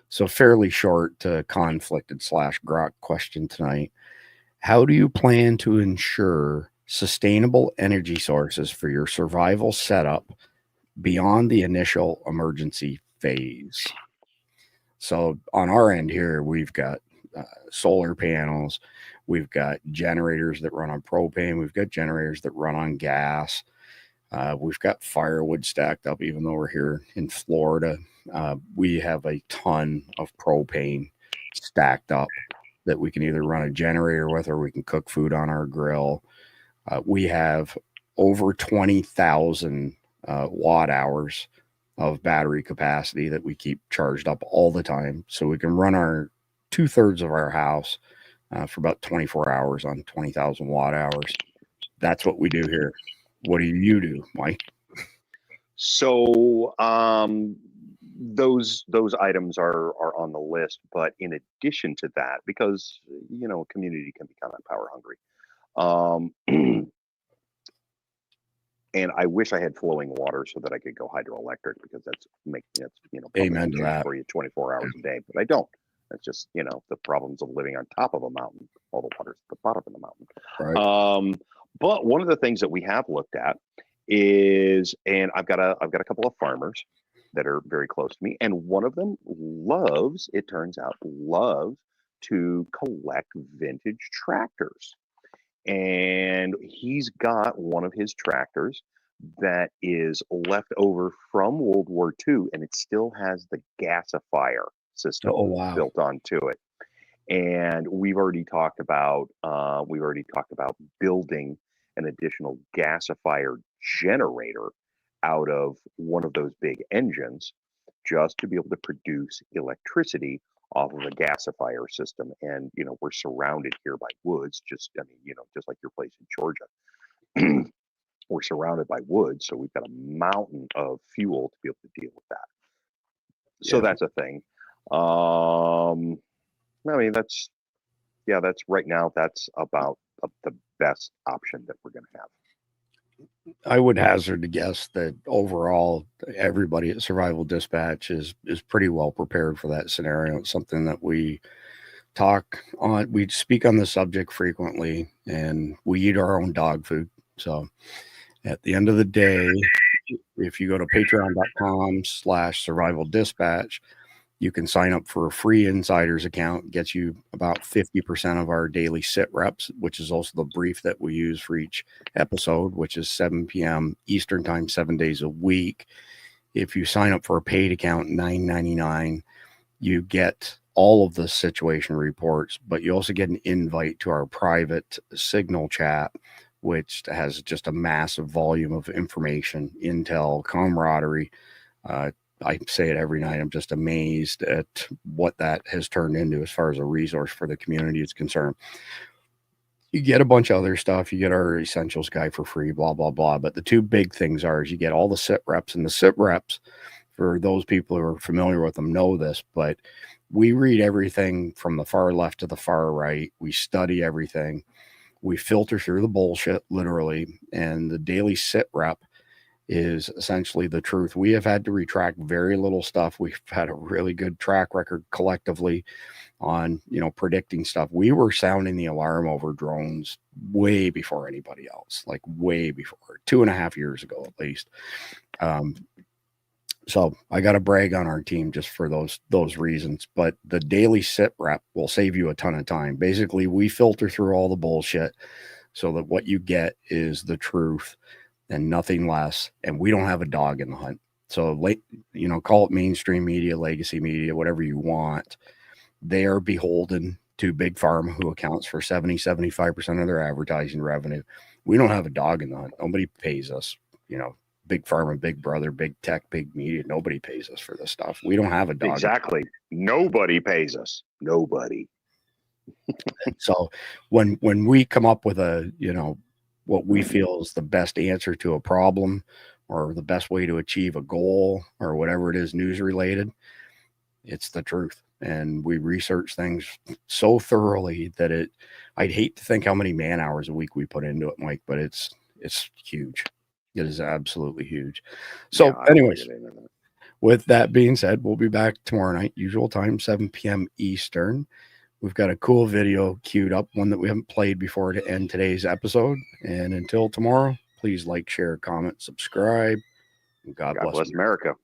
So fairly short conflicted / grok question tonight. How do you plan to ensure sustainable energy sources for your survival setup beyond the initial emergency phase? So on our end here, we've got solar panels, we've got generators that run on propane, we've got generators that run on gas, we've got firewood stacked up. Even though we're here in Florida, we have a ton of propane stacked up that we can either run a generator with, or we can cook food on our grill. We have over 20,000 watt hours of battery capacity that we keep charged up all the time. So we can run our 2/3 of our house for about 24 hours on 20,000 watt hours. That's what we do here. What do you do, Mike? So those items are on the list, but in addition to that, because a community can be kind of power hungry. And I wish I had flowing water so that I could go hydroelectric, because that's Amen to that for you 24 hours a day, but I don't. That's just the problems of living on top of a mountain. All the water's at the bottom of the mountain. Right. But one of the things that we have looked at is, and I've got a couple of farmers that are very close to me, and one of them loves to collect vintage tractors. And he's got one of his tractors that is left over from World War II, and it still has the gasifier system built onto it. And we've already talked about building an additional gasifier generator out of one of those big engines, just to be able to produce electricity off of a gasifier system. And we're surrounded here by woods, just like your place in Georgia. We're surrounded by woods, so we've got a mountain of fuel to be able to deal with that. So that's a thing. I mean, that's right now, that's about the best option that we're going to have. I would hazard to guess that overall, everybody at Survival Dispatch is pretty well prepared for that scenario. It's something that we we speak on the subject frequently, and we eat our own dog food. So at the end of the day, if you go to patreon.com/survival dispatch, you can sign up for a free insiders account. It gets you about 50% of our daily sit reps, which is also the brief that we use for each episode, which is 7 p.m. Eastern time, 7 days a week. If you sign up for a paid account, $9.99, you get all of the situation reports, but you also get an invite to our private Signal chat, which has just a massive volume of information, intel, camaraderie. I say it every night. I'm just amazed at what that has turned into as far as a resource for the community is concerned. You get a bunch of other stuff. You get our essentials guide for free, blah, blah, blah. But the two big things is you get all the sit reps, and the sit reps, for those people who are familiar with them, know this, but we read everything from the far left to the far right. We study everything. We filter through the bullshit, literally. And the daily sit rep is essentially the truth. We have had to retract very little stuff. We've had a really good track record collectively on, predicting stuff. We were sounding the alarm over drones way before anybody else, like way before, 2.5 years ago, at least. So I got to brag on our team just for those reasons, but the daily sit rep will save you a ton of time. Basically, we filter through all the bullshit so that what you get is the truth and nothing less. And we don't have a dog in the hunt. So call it mainstream media, legacy media, whatever you want. They are beholden to Big Pharma, who accounts for 75% of their advertising revenue. We don't have a dog in the hunt. Nobody pays us, Big Pharma, Big Brother, Big Tech, Big Media. Nobody pays us for this stuff. We don't have a dog. Exactly. Nobody pays us. Nobody. So when we come up with what we feel is the best answer to a problem or the best way to achieve a goal or whatever it is news related, it's the truth. And we research things so thoroughly that I'd hate to think how many man hours a week we put into it, Mike, but it's huge. It is absolutely huge. So anyways, with that being said, we'll be back tomorrow night, usual time, 7 p.m. Eastern. We've got a cool video queued up, one that we haven't played before, to end today's episode. And until tomorrow, please like, share, comment, subscribe. God bless America.